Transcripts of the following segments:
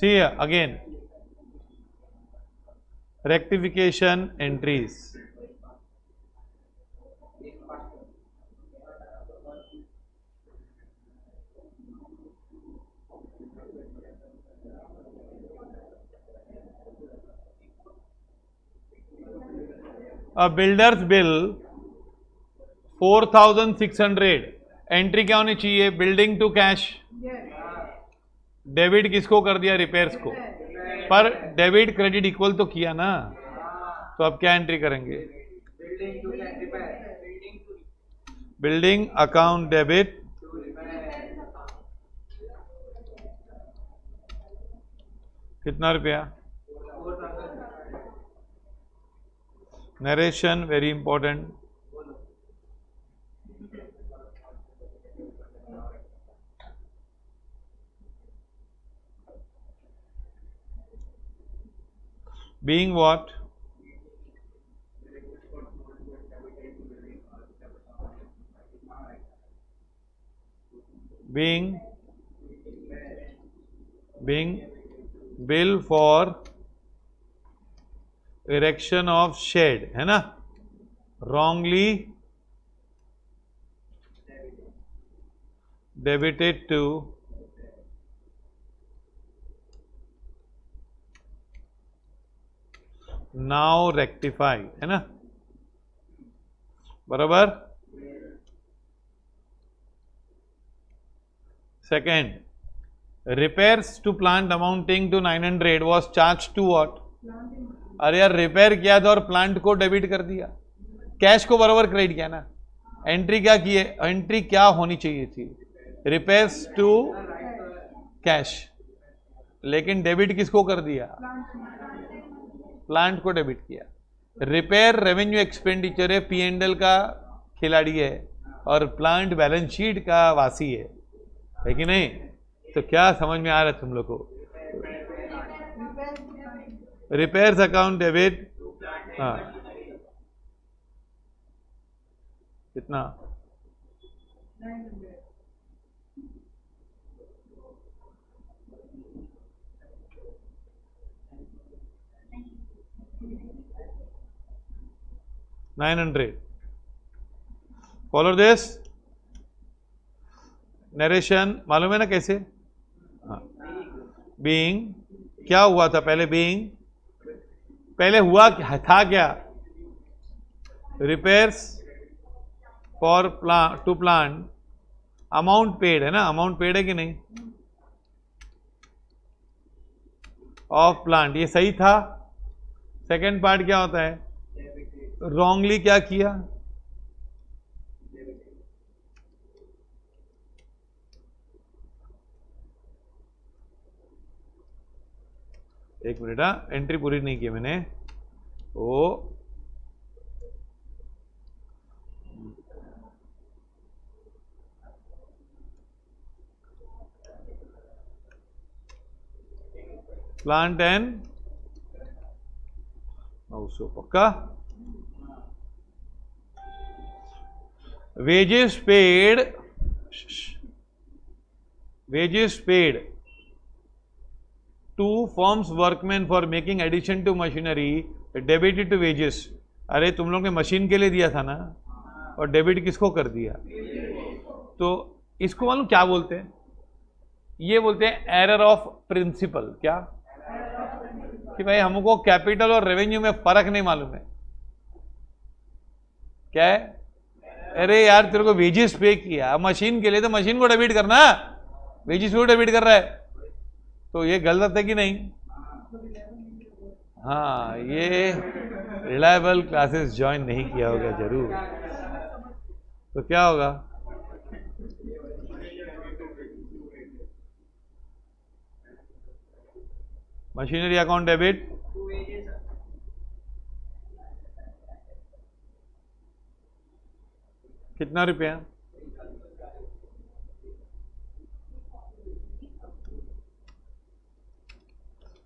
See again, rectification entries. A builder's bill 4,600, entry क्या होनी चाहिए? Building to cash. डेबिट किसको कर दिया? रिपेयर्स को। पर डेबिट क्रेडिट इक्वल तो किया ना, तो अब क्या एंट्री करेंगे? बिल्डिंग अकाउंट डेबिट कितना रुपया? Narration very important. Being what? Being bill for erection of shed, है ना? Wrongly debited to now rectify, है ना? बराबर। Second, repairs to plant amounting to 900 was charged to what? अरे यार, रिपेयर किया था और प्लांट को डेबिट कर दिया, कैश को बराबर क्रेडिट किया ना। एंट्री क्या की है? एंट्री क्या होनी चाहिए थी? रिपेयर्स टू कैश, लेकिन डेबिट किसको कर दिया? प्लांट को डेबिट किया। रिपेयर रेवेन्यू एक्सपेंडिचर है, P&L का खिलाड़ी है, और प्लांट बैलेंस शीट का वासी है कि नहीं? तो क्या समझ में आ रहा है तुम लोग को? रिपेयर्स अकाउंट डेबिट, हाँ कितना? 900। फॉलो दिस नरेशन, मालूम है ना कैसे? हाँ, बीइंग क्या हुआ था पहले? बीइंग पहले हुआ था क्या? Repairs for to plant, amount paid है ना? अमाउंट पेड है कि नहीं? ऑफ प्लांट, ये सही था। सेकेंड पार्ट क्या होता है? रॉन्गली क्या किया? एक मिनट, एंट्री पूरी नहीं की मैंने। ओ प्लांट एंड 900 पक्का। Wages paid, wages paid to firms workman for making addition to machinery debited to wages. अरे तुम लोग ने मशीन के लिए दिया था ना, और डेबिट किसको कर दिया? तो इसको मालूम क्या बोलते हैं? ये बोलते हैं एरर ऑफ प्रिंसिपल। क्या? कि भाई हमको कैपिटल और रेवेन्यू में फर्क नहीं मालूम है। क्या है? अरे यार तेरे को वेजेस पे किया मशीन के लिए, तो मशीन को डेबिट करना, वेजेस को डेबिट कर रहा है, तो ये गलत है कि नहीं? हाँ, ये रिलायबल क्लासेस ज्वाइन नहीं किया होगा जरूर। तो क्या होगा? मशीनरी अकाउंट डेबिट कितना रुपया?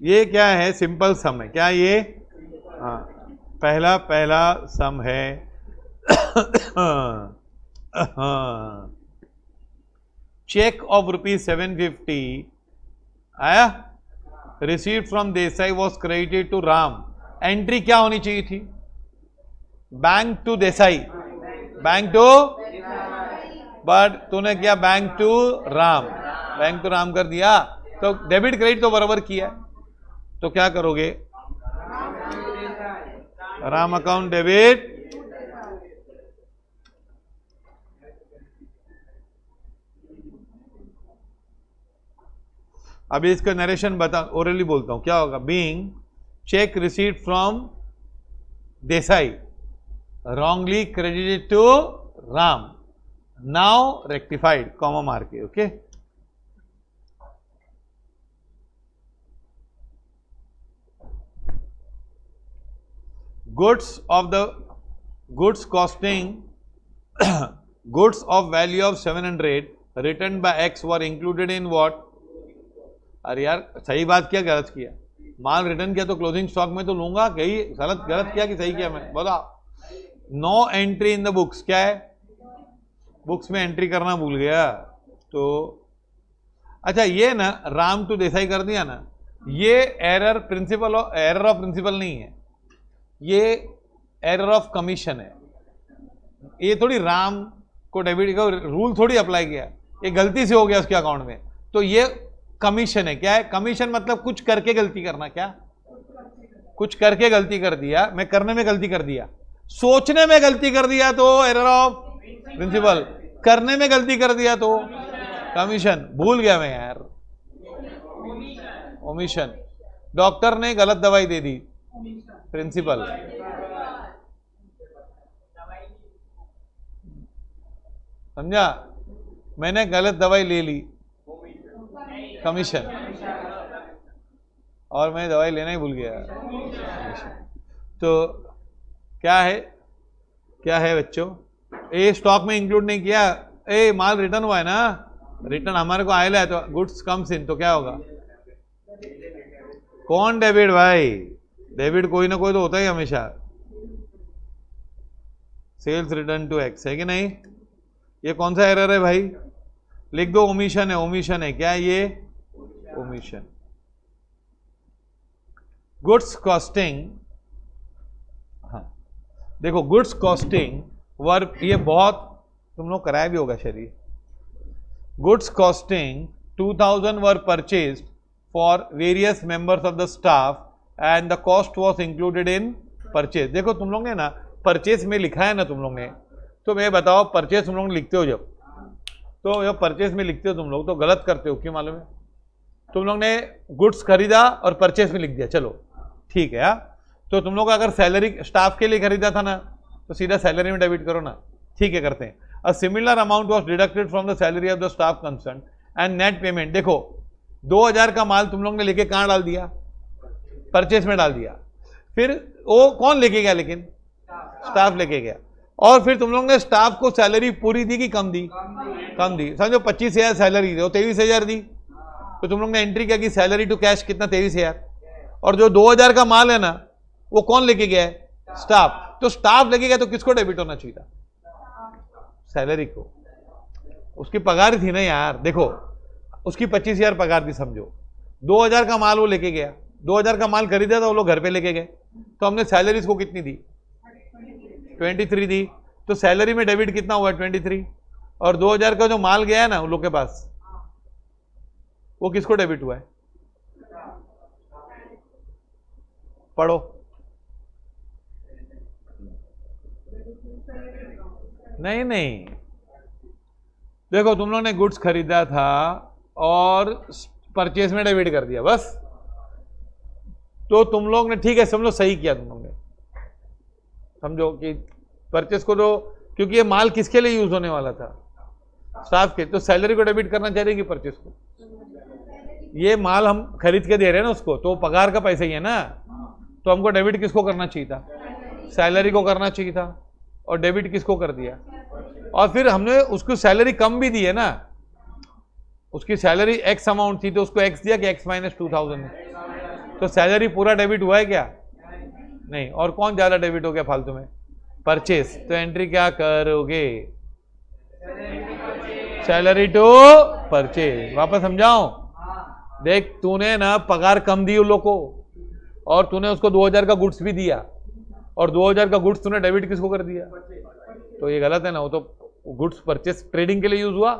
ये क्या है? सिंपल सम है क्या ये? हाँ, पहला सम है। चेक ऑफ ₹750 आया, received from Desai was credited to Ram. Entry क्या होनी चाहिए थी? Bank to Desai, bank to, but तूने किया bank to Ram, bank to Ram कर दिया, तो डेबिट क्रेडिट तो बराबर किया है, तो क्या करोगे? राम अकाउंट डेबिट, अभी इसका नरेशन बता, ओरली बोलता हूं, क्या होगा? Being cheque receipt from Desai wrongly credited to Ram, now rectified, comma मार के, okay. Goods of the goods costing goods of value of 700 written by X were included in what? अरे यार सही बात किया गलत किया? माल रिटर्न किया तो क्लोजिंग स्टॉक में तो लूंगा, कहीं गलत किया कि सही किया? मैं बता। No entry in the books, क्या है? बुक्स में एंट्री करना भूल गया तो अच्छा, ये ना राम टू देसाई कर दिया ना, ये एरर ऑफ प्रिंसिपल नहीं है, ये एरर ऑफ कमीशन है। ये थोड़ी राम को डेबिट का रूल थोड़ी अप्लाई किया, ये गलती से हो गया उसके अकाउंट में, तो ये कमीशन है। क्या है कमीशन? मतलब कुछ करके गलती करना। क्या? कुछ करके गलती कर दिया, मैं करने में गलती कर दिया, सोचने में गलती कर दिया तो एरर ऑफ प्रिंसिपल, करने में गलती कर दिया तो कमीशन। भूल गया मैं यार, ओमिशन। डॉक्टर ने गलत दवाई दे दी, प्रिंसिपल। समझा? मैंने गलत दवाई ले ली, कमीशन। और मैं दवाई लेना ही भूल गया, तो क्या है बच्चों? ए स्टॉक में इंक्लूड नहीं किया, ए माल रिटर्न हुआ है ना, रिटर्न हमारे को आया है तो गुड्स कम्स इन, तो क्या होगा? कौन डेबिट भाई? डेबिट कोई ना कोई तो होता ही हमेशा। सेल्स रिटर्न टू एक्स है कि नहीं? ये कौन सा एरर है भाई? लिख दो, ओमिशन है, ओमिशन है। क्या है ये? ओमिशन। गुड्स कॉस्टिंग, देखो गुड्स कॉस्टिंग वर, ये बहुत तुम लोग कराया भी होगा शरीर। Goods costing 2000 were purchased for various members of the staff and the cost was included in purchase. देखो तुम लोग ने ना परचेज में लिखा है ना तुम लोग ने, तो मैं बताओ परचेज तुम लोग लिखते हो जब, तो जब परचेज में लिखते हो तुम लोग तो गलत करते हो, क्यों मालूम है? तुम लोग ने गुड्स खरीदा और परचेज में लिख दिया, चलो ठीक है। तो तुम लोग अगर सैलरी स्टाफ के लिए खरीदा था ना, तो सीधा सैलरी में डेबिट करो ना, ठीक है, करते हैं। A similar amount was deducted from the salary of the staff concern and net payment. देखो 2000 का माल तुम लोग ने लेके कहां डाल दिया? परचेज में डाल दिया। फिर वो कौन लेके गया? लेकिन स्टाफ लेके गया। और फिर तुम लोग ने स्टाफ को सैलरी पूरी दी कि कम दी? कम दी। समझो 25,000 सैलरी दो, 23,000 दी, तो तुम लोग ने एंट्री किया कि सैलरी टू कैश कितना? 23,000। और जो 2000 का माल है ना, वो कौन लेके गया है? स्टाफ। तो स्टाफ लेके गया तो किसको डेबिट होना चाहिए था? सैलरी को। उसकी पगार थी ना यार, देखो उसकी 25,000 पगार थी, समझो 2000 का माल वो लेके गया, 2000 का माल खरीदा था, वो लोग घर पे लेके गए, तो हमने सैलरी को कितनी दी? 23 दी। तो सैलरी में डेबिट कितना हुआ? 23। और 2000 का जो माल गया है ना उन लोग के पास, वो किसको डेबिट हुआ है? पढ़ो। नहीं, देखो तुम लोग ने गुड्स खरीदा था और परचेज में डेबिट कर दिया बस, तो तुम लोग ने, ठीक है समझो सही किया तुम लोग ने, समझो कि परचेज को, तो क्योंकि ये माल किसके लिए यूज होने वाला था? स्टाफ के। तो सैलरी को डेबिट करना चाहिए कि परचेज को? ये माल हम खरीद के दे रहे हैं ना उसको, तो पगार का पैसा ही है ना, तो हमको डेबिट किसको करना चाहिए था? सैलरी को करना चाहिए था। और डेबिट किसको कर दिया? और फिर हमने उसको सैलरी कम भी दी है ना, उसकी सैलरी एक्स अमाउंट थी तो उसको एक्स दिया कि एक्स माइनस 2000, तो सैलरी पूरा डेबिट हुआ है क्या? नहीं। और कौन ज्यादा डेबिट हो गया फालतू में? परचेज। तो एंट्री क्या करोगे? Salary to purchase. वापस समझाओ, देख तूने ना पगार कम दी उन लोग को, और तूने उसको 2000 का गुड्स भी दिया, और 2000 का गुड्स तूने डेबिट किसको कर दिया? तो ये गलत है ना। वो तो गुड्स परचेस ट्रेडिंग के लिए यूज हुआ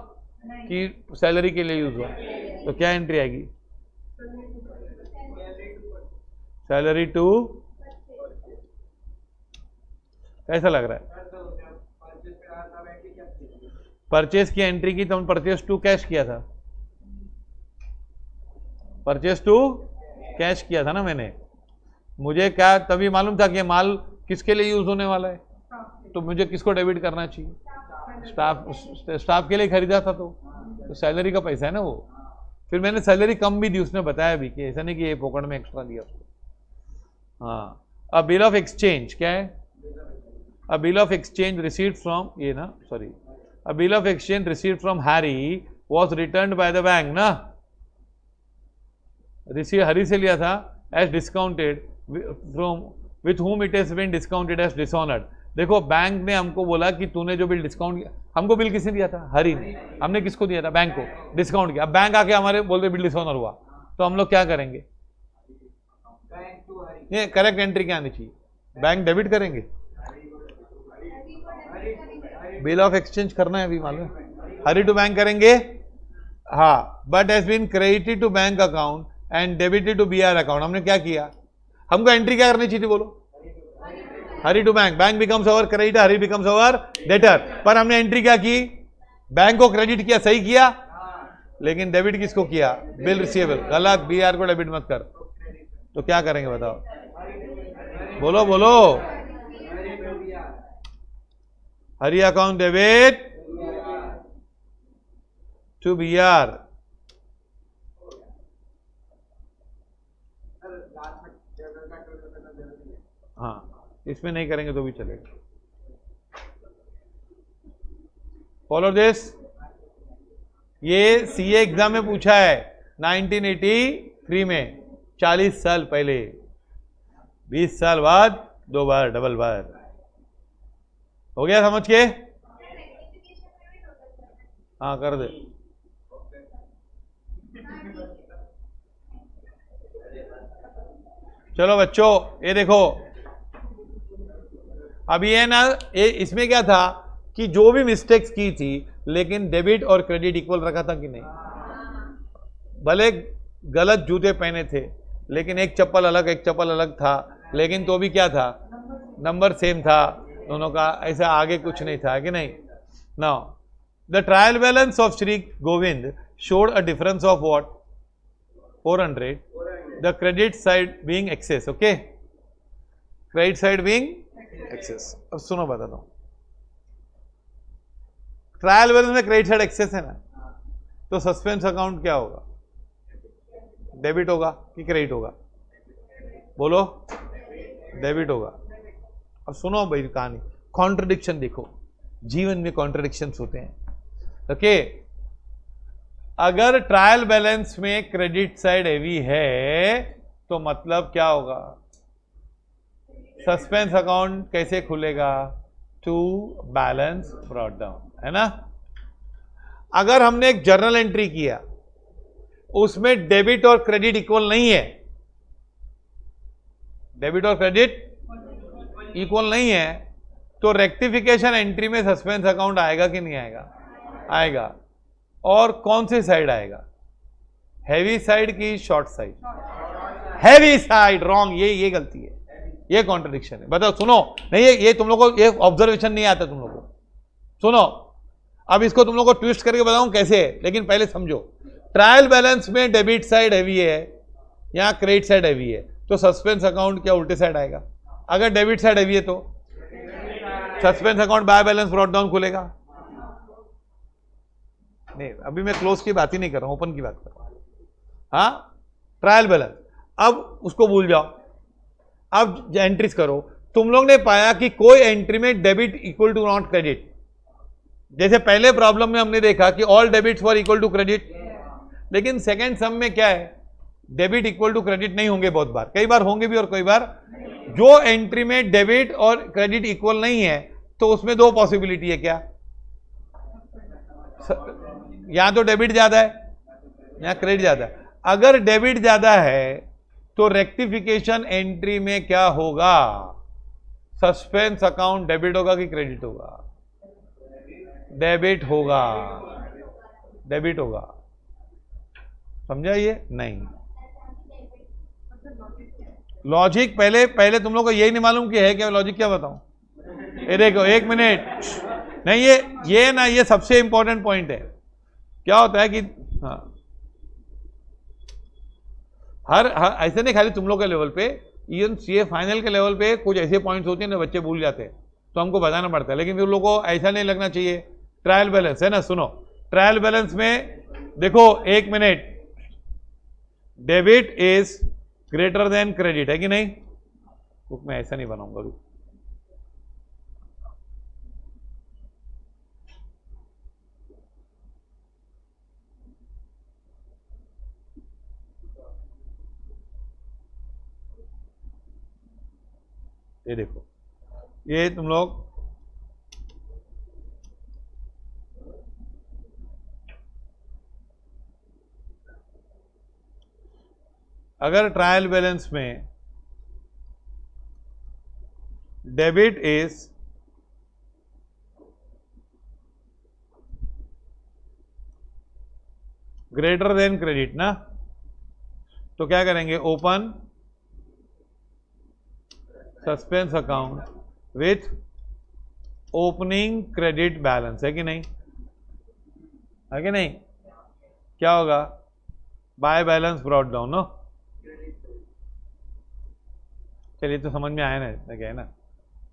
कि सैलरी के लिए यूज हुआ? तो क्या एंट्री आएगी? सैलरी टू, कैसा लग रहा है? परचेस की एंट्री की तो परचेस टू कैश किया था, परचेस टू कैश किया था ना मैंने। मुझे क्या तभी मालूम था कि माल किसके लिए यूज होने वाला है, तो मुझे किसको डेबिट करना चाहिए? स्टाफ के लिए खरीदा था, तो सैलरी का पैसा है ना वो। फिर मैंने सैलरी कम भी दी, उसने बताया भी कि ऐसा नहीं कि ये पॉकेट में एक्स्ट्रा दिया उसको। हाँ, अ बिल ऑफ एक्सचेंज क्या है? A bill of exchange received from, ये ना sorry, a bill of exchange received from Harry was returned by the bank ना, रिसीव हरी से लिया था as discounted from with whom it has been discounted as dishonoured. देखो bank ने हमको बोला कि तूने जो बिल डिस्काउंट किया, हमको बिल किसने दिया था? हरी ने। हमने किसको दिया था? बैंक को डिस्काउंट किया। अब बैंक आके हमारे बोलते बिल डिसऑनर हुआ, तो हम लोग क्या करेंगे? ये करेक्ट एंट्री क्या आनी चाहिए? बैंक डेबिट करेंगे, बिल ऑफ एक्सचेंज करना है अभी मालूम, हरी टू बैंक करेंगे। हाँ, but has been credited to bank account and debited to BR account. हमने क्या किया? हमको एंट्री क्या करनी चाहिए थी बोलो? Hari to bank, bank becomes our creditor, Hari becomes our debtor. पर हमने एंट्री क्या की? बैंक को क्रेडिट किया, सही किया, लेकिन डेबिट किसको किया? Bill receivable. गलत, बीआर को डेबिट मत कर। तो क्या करेंगे बताओ? बोलो बोलो। हरी अकाउंट डेबिट टू बीआर। हाँ, इसमें नहीं करेंगे तो भी चलेगा। Follow this. ये सीए एग्जाम में पूछा है 1983 में, 40 साल पहले, 20 साल बाद 2 बार डबल बार। हो गया समझ के? हाँ कर दे। चलो बच्चों, ये देखो अभी ये ना, ये इसमें क्या था कि जो भी मिस्टेक्स की थी, लेकिन डेबिट और क्रेडिट इक्वल रखा था कि नहीं? भले गलत जूते पहने थे, लेकिन एक चप्पल अलग था, लेकिन तो भी क्या था? नंबर सेम था दोनों का, ऐसा आगे कुछ नहीं था कि नहीं? Now the trial balance of Shri Govind showed a difference of what? 400. The credit side being excess. Okay, credit side being excess. अब सुनो बताता हूं, ट्रायल बैलेंस में क्रेडिट साइड एक्सेस है ना, तो सस्पेंस अकाउंट क्या होगा? डेबिट होगा कि क्रेडिट होगा? बोलो, डेबिट होगा। अब सुनो भाई कहानी, कॉन्ट्रडिक्शन देखो, जीवन में कॉन्ट्रडिक्शंस होते हैं। ओके, अगर ट्रायल बैलेंस में क्रेडिट साइड हेवी है तो मतलब क्या होगा? सस्पेंस अकाउंट कैसे खुलेगा? टू बैलेंस ब्रॉट डाउन, है ना? अगर हमने एक जर्नल एंट्री किया, उसमें डेबिट और क्रेडिट इक्वल नहीं है, डेबिट और क्रेडिट इक्वल नहीं है, तो रेक्टिफिकेशन एंट्री में सस्पेंस अकाउंट आएगा कि नहीं आएगा? आएगा। और कौन सी साइड आएगा? हैवी साइड की short side? Heavy side. Wrong, ये गलती है, ये कॉन्ट्रडिक्शन है। बताओ, सुनो, नहीं ये तुम लोग को ये ऑब्जर्वेशन नहीं आता तुम लोग को। सुनो, अब इसको तुम लोग को ट्विस्ट करके बताऊं कैसे है, लेकिन पहले समझो। ट्रायल बैलेंस में डेबिट साइड हैवी है, यहां क्रेडिट साइड हैवी है, तो सस्पेंस अकाउंट क्या उल्टे साइड आएगा? अगर डेबिट साइड हैवी है तो suspense account by balance brought down खुलेगा। नहीं, अभी मैं क्लोज की बात ही नहीं कर रहा हूं, ओपन की बात कर रहा हूं। हाँ, ट्रायल बैलेंस, अब उसको भूल जाओ, अब एंट्रीज करो। तुम लोग ने पाया कि कोई एंट्री में debit equal to not credit, जैसे पहले प्रॉब्लम में हमने देखा कि all debits were equal to credit, लेकिन सेकेंड सम में क्या है? डेबिट इक्वल टू क्रेडिट नहीं होंगे, बहुत बार, कई बार होंगे भी और कई बार। जो एंट्री में डेबिट और क्रेडिट इक्वल नहीं है, तो उसमें दो पॉसिबिलिटी है। क्या? या तो डेबिट ज्यादा है या क्रेडिट ज्यादा है। अगर डेबिट ज्यादा है तो रेक्टिफिकेशन एंट्री में क्या होगा? सस्पेंस अकाउंट डेबिट होगा कि क्रेडिट होगा? डेबिट होगा, डेबिट होगा। समझा ये? नहीं। लॉजिक पहले पहले तुम लोग को यही नहीं मालूम कि है क्या लॉजिक? क्या बताऊं? ये देखो, एक मिनट, नहीं ये ना, ये सबसे इंपॉर्टेंट पॉइंट है। क्या होता है कि हाँ, हर ऐसे नहीं, खाली तुम लोग के लेवल पे, इवन सीए फाइनल के लेवल पे कुछ ऐसे पॉइंट्स होते हैं ना, बच्चे भूल जाते हैं, तो हमको बताना पड़ता है। लेकिन फिर लोगों को ऐसा नहीं लगना चाहिए। ट्रायल बैलेंस है ना, सुनो, ट्रायल बैलेंस में देखो, एक minute, debit is greater than credit, है कि नहीं? बुक में ऐसा नहीं बनाऊंगा। ये देखो, ये तुम लोग अगर ट्रायल बैलेंस में debit is greater than credit ना, तो क्या करेंगे? Open suspense account with opening credit balance, है कि नहीं? है कि नहीं? क्या होगा? By balance brought down, no? चलिए, तो समझ में आया ना, क्या है ना?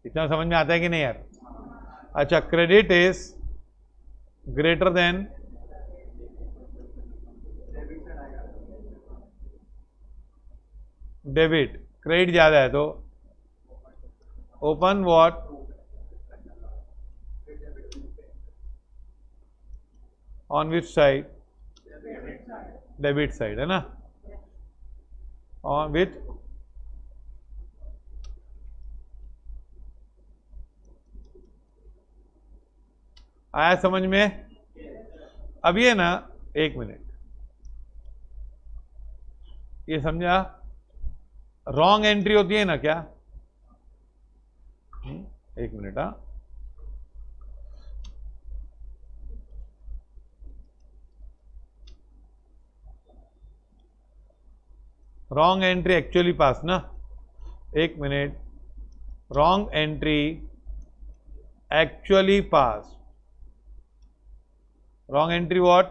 इतना समझ में आता है कि नहीं यार? अच्छा, credit is greater than debit, credit ज्यादा है तो open what? On which side? Debit side, है ना? ऑन विथ आया समझ में? अब ये ना, एक मिनट, ये समझा? रॉन्ग एंट्री होती है ना क्या? एक मिनट, हाँ, रॉन्ग एंट्री एक्चुअली पास ना, एक minute, wrong entry actually pass, wrong entry what?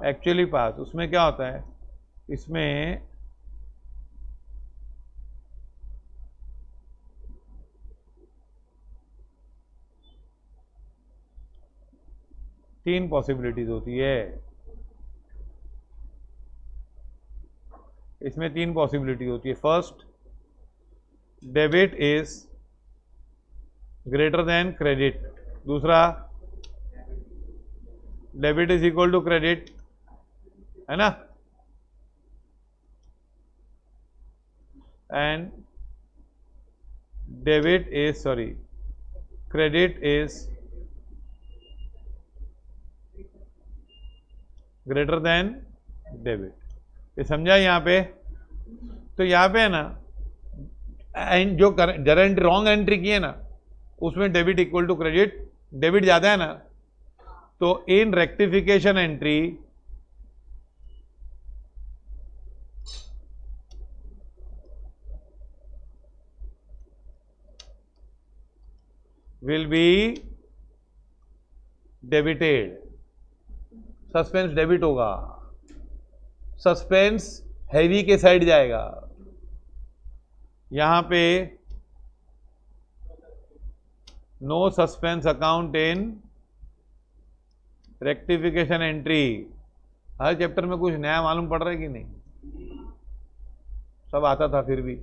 Actually pass. उसमें क्या होता है? इसमें तीन पॉसिबिलिटीज होती है। इसमें तीन पॉसिबिलिटी होती है। First, debit is greater than credit. दूसरा, debit is equal to credit, है ना? And debit is, sorry, credit is greater than debit. ये समझा यहाँ पे? तो यहाँ पे है ना, जो जरा एंट्री रॉन्ग एंट्री की है ना, उसमें debit equal to credit, debit ज्यादा है ना, तो in rectification entry will be debited. Suspense debit होगा, सस्पेंस हैवी के साइड जाएगा। यहां पे no suspense account in rectification entry. हर चैप्टर में कुछ नया मालूम पड़ रहा है कि नहीं? सब आता था फिर भी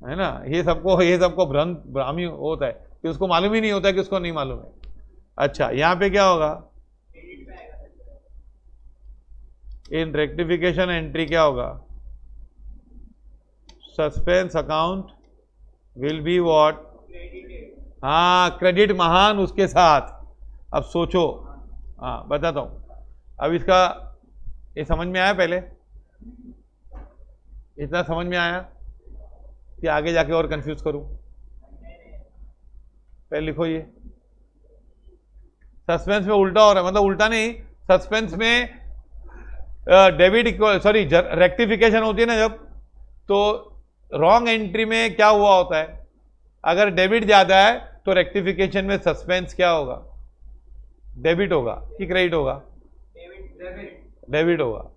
है ना? ये सबको भ्रामी होता है कि उसको मालूम ही नहीं होता है कि उसको नहीं मालूम है। अच्छा, यहां पे क्या होगा? इन रेक्टिफिकेशन एंट्री क्या होगा? Suspense account will be what? हाँ, क्रेडिट महान उसके साथ। अब सोचो, हाँ बताता हूं। अब इसका ये समझ में आया? पहले इतना समझ में आया कि आगे जाके और कंफ्यूज करूं? पहले लिखो ये सस्पेंस में उल्टा हो रहा है, मतलब उल्टा नहीं, सस्पेंस में डेबिट इक्वल सॉरी रेक्टिफिकेशन होती है ना जब, तो रॉन्ग एंट्री में क्या हुआ होता है, अगर डेबिट ज्यादा है तो रेक्टिफिकेशन में सस्पेंस क्या होगा, डेबिट होगा कि क्रेडिट होगा? डेबिट होगा,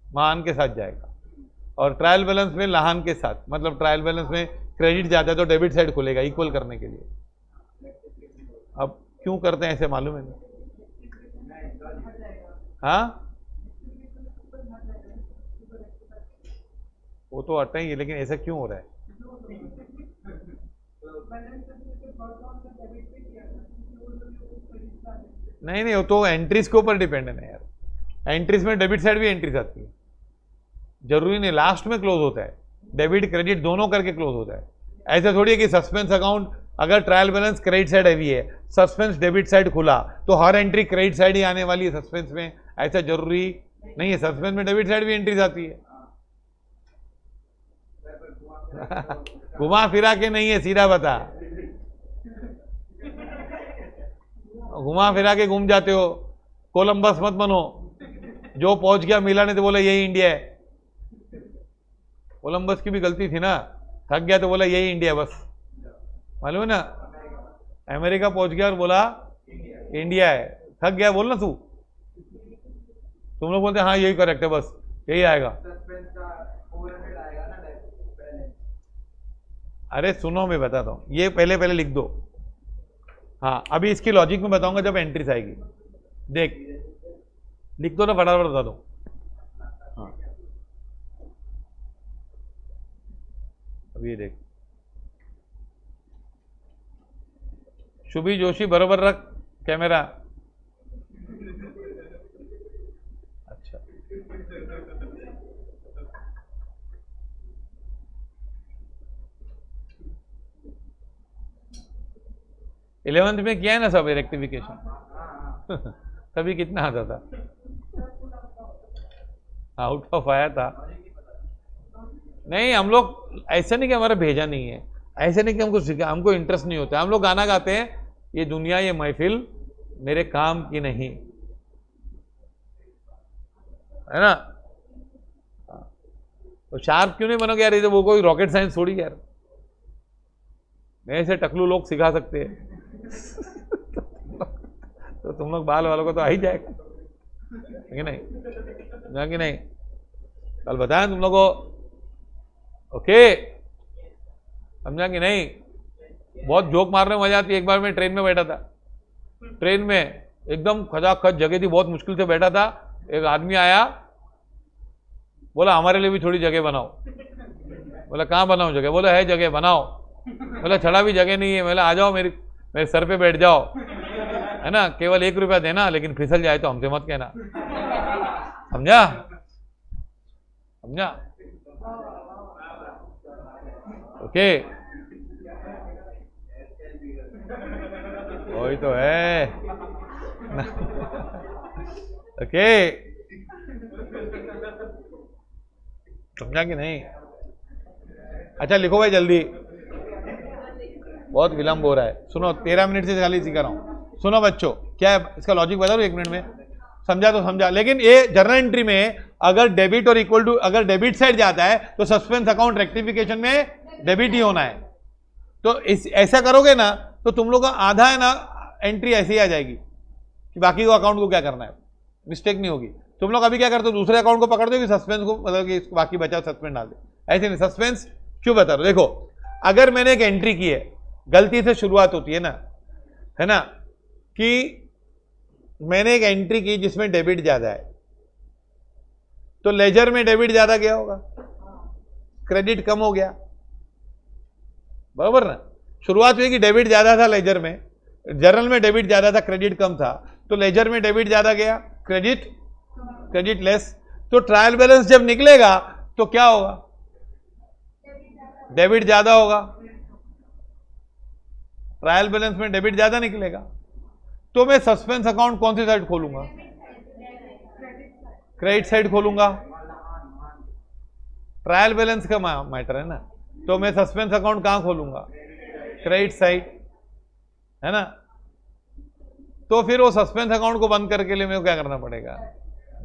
महान के साथ जाएगा। और ट्रायल बैलेंस में लहान के साथ, मतलब ट्रायल बैलेंस में क्रेडिट ज्यादा है तो डेबिट साइड खुलेगा इक्वल करने के लिए। अब क्यों करते हैं ऐसे मालूम है? हाँ वो तो हटा ही है, लेकिन ऐसा क्यों हो रहा है? नहीं नहीं, वो तो एंट्रीज के ऊपर डिपेंड है ना यार। एंट्रीज में डेबिट साइड भी एंट्रीज आती है, जरूरी नहीं लास्ट में क्लोज होता है, डेबिट क्रेडिट दोनों करके क्लोज होता है। ऐसा थोड़ी है कि सस्पेंस अकाउंट अगर trial balance credit side heavy है, सस्पेंस डेबिट साइड खुला तो हर एंट्री क्रेडिट साइड ही आने वाली है सस्पेंस में, ऐसा जरूरी नहीं है। सस्पेंस में डेबिट साइड भी एंट्रीज आती है। घुमा फिरा के नहीं है, सीधा बता, घुमा फिरा के घूम जाते हो। कोलंबस मत बनो, जो पहुंच गया मिला नहीं तो बोला यही इंडिया है। कोलंबस की भी गलती थी ना, थक गया तो बोला यही इंडिया बस, मालूम है ना। अमेरिका पहुंच गया और बोला इंडिया है, थक गया, बोल ना तू। तुम लोग बोलते हाँ यही करेक्ट है, बस यही आएगा। अरे सुनो मैं बताता हूं, ये पहले पहले लिख दो। हाँ अभी इसकी लॉजिक में बताऊंगा जब एंट्रीज आएगी। देख लिख दो ना, फटाफट बता दो। हाँ अभी देख, शुभी जोशी बरोबर रख कैमरा। अच्छा 11th में किया है ना सब रेक्टिफिकेशन। तभी कितना आता था, आउट ऑफ आया था। नहीं हम लोग ऐसा नहीं कि हमारा भेजा नहीं है, ऐसे नहीं कि हमको सीखा, हमको इंटरेस्ट नहीं होता। हम लोग गाना गाते हैं, ये दुनिया ये महफिल मेरे काम की नहीं, है ना। तो शार्प क्यों नहीं बनोगे यार, ये तो वो कोई रॉकेट साइंस थोड़ी यार, ऐसे टकलू लोग सिखा सकते हैं। तो तुम लोग बाल वालों को तो आ ही जाएगा कि नहीं, कि नहीं। कल बताया तुम लोगों को, ओके समझा कि नहीं। बहुत जोक मारने में मजा आती है। एक बार मैं ट्रेन में बैठा था, ट्रेन में एकदम खचाखच जगह थी, बहुत मुश्किल से बैठा था। एक आदमी आया, बोला हमारे लिए भी थोड़ी जगह बनाओ। बोला कहाँ बनाओ जगह? बोला है जगह बनाओ। बोला छड़ा भी जगह नहीं है। बोला आ जाओ मेरे सर पे बैठ जाओ, है ना, केवल 1 रुपया देना, लेकिन फिसल जाए तो हमसे मत कहना। समझा समझा? ओके वही तो है। ओके समझा कि नहीं? अच्छा लिखो भाई जल्दी, बहुत विलंब हो रहा है। सुनो 13 मिनट से खाली सिखा रहा हूं। सुनो बच्चों, क्या है इसका लॉजिक बता दो 1 मिनट में। समझा तो समझा, लेकिन ये जर्नल एंट्री में अगर डेबिट और इक्वल टू, अगर डेबिट साइड जाता है तो सस्पेंस अकाउंट रेक्टिफिकेशन में डेबिट ही होना है। तो ऐसा करोगे ना तो तुम लोग का आधा है ना एंट्री ऐसी ही आ जाएगी कि बाकी को अकाउंट को क्या करना है, मिस्टेक नहीं होगी। तुम लोग अभी क्या करते हो, दूसरे अकाउंट को पकड़ दो कि सस्पेंस को, मतलब कि बाकी बचा सस्पेंस डाल दे। ऐसे नहीं, सस्पेंस क्यों बता रहा हूं। देखो अगर मैंने एक एंट्री की है, गलती से शुरुआत होती है ना, है ना, कि मैंने एक एंट्री की जिसमें डेबिट ज्यादा है, तो लेजर में डेबिट ज्यादा गया होगा, क्रेडिट कम हो गया, बराबर ना। शुरुआत हुई कि डेबिट ज्यादा था लेजर में, जर्नल में डेबिट ज्यादा था, क्रेडिट कम था, तो लेजर में डेबिट ज्यादा गया, क्रेडिट लेस। तो ट्रायल बैलेंस जब निकलेगा तो क्या होगा, डेबिट ज्यादा होगा, ट्रायल बैलेंस में डेबिट ज्यादा निकलेगा। तो मैं सस्पेंस अकाउंट कौन सी साइड खोलूंगा, क्रेडिट साइड खोलूंगा, ट्रायल बैलेंस का मैटर है ना, तो मैं सस्पेंस अकाउंट कहां खोलूंगा, क्रेडिट साइड, है ना। तो फिर वो सस्पेंस अकाउंट को बंद करके लिए मेरे को क्या करना पड़ेगा,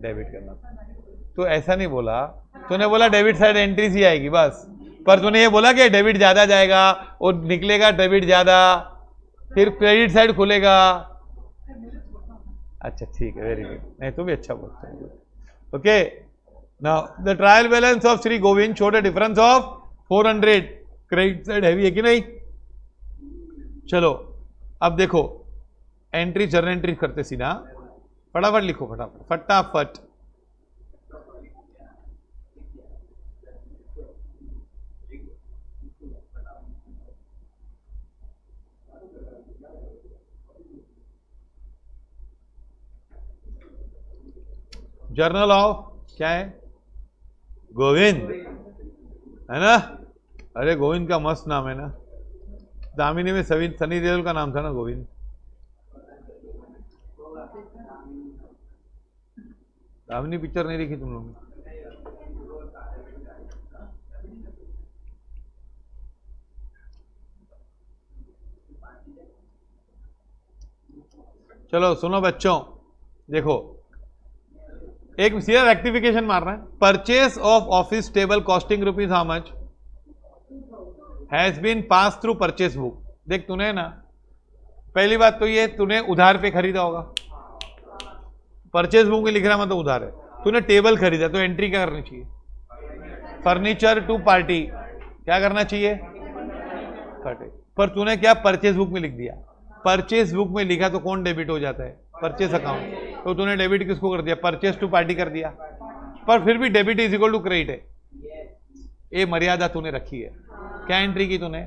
डेबिट करना। तो ऐसा नहीं बोला, तूने बोला डेबिट साइड एंट्रीज ही आएगी बस, पर तूने ये बोला कि डेबिट ज्यादा जाएगा और निकलेगा डेबिट ज्यादा, फिर क्रेडिट साइड खुलेगा। अच्छा ठीक है, वेरी गुड, नहीं तू भी अच्छा बोलता है। Okay, now the trial balance of Shri Govind showed a difference of 400, credit side heavy है कि नहीं। चलो अब देखो, एंट्री जर्नल एंट्री करते सीधा, फटाफट लिखो, फटाफट फटाफट। जर्नल ऑफ क्या है, गोविंद, है ना। अरे गोविंद का मस्त नाम है ना, दामिनी में सनी देओल का नाम था ना गोविंद। दामिनी पिक्चर नहीं देखी तुम लोग ने। चलो सुनो बच्चों, देखो एक सीधा रेक्टिफिकेशन मारना है। Purchase of office table costing rupees how much has been pass through purchase book. देख तूने ना, पहली बात तो ये तूने उधार पे खरीदा होगा, परचेस बुक में लिख रहा मतलब उधार है। तूने टेबल खरीदा तो एंट्री क्या करनी चाहिए, फर्नीचर टू पार्टी, क्या करना चाहिए, पार्टी। पर तूने क्या परचेस बुक में लिख दिया, परचेस बुक में लिखा तो कौन डेबिट हो जाता है, परचेस अकाउंट। तो तूने डेबिट किसको कर दिया, परचेस टू पार्टी कर दिया, पर फिर भी debit is equal to credit है। ये मर्यादा तूने रखी है, क्या एंट्री की तूने,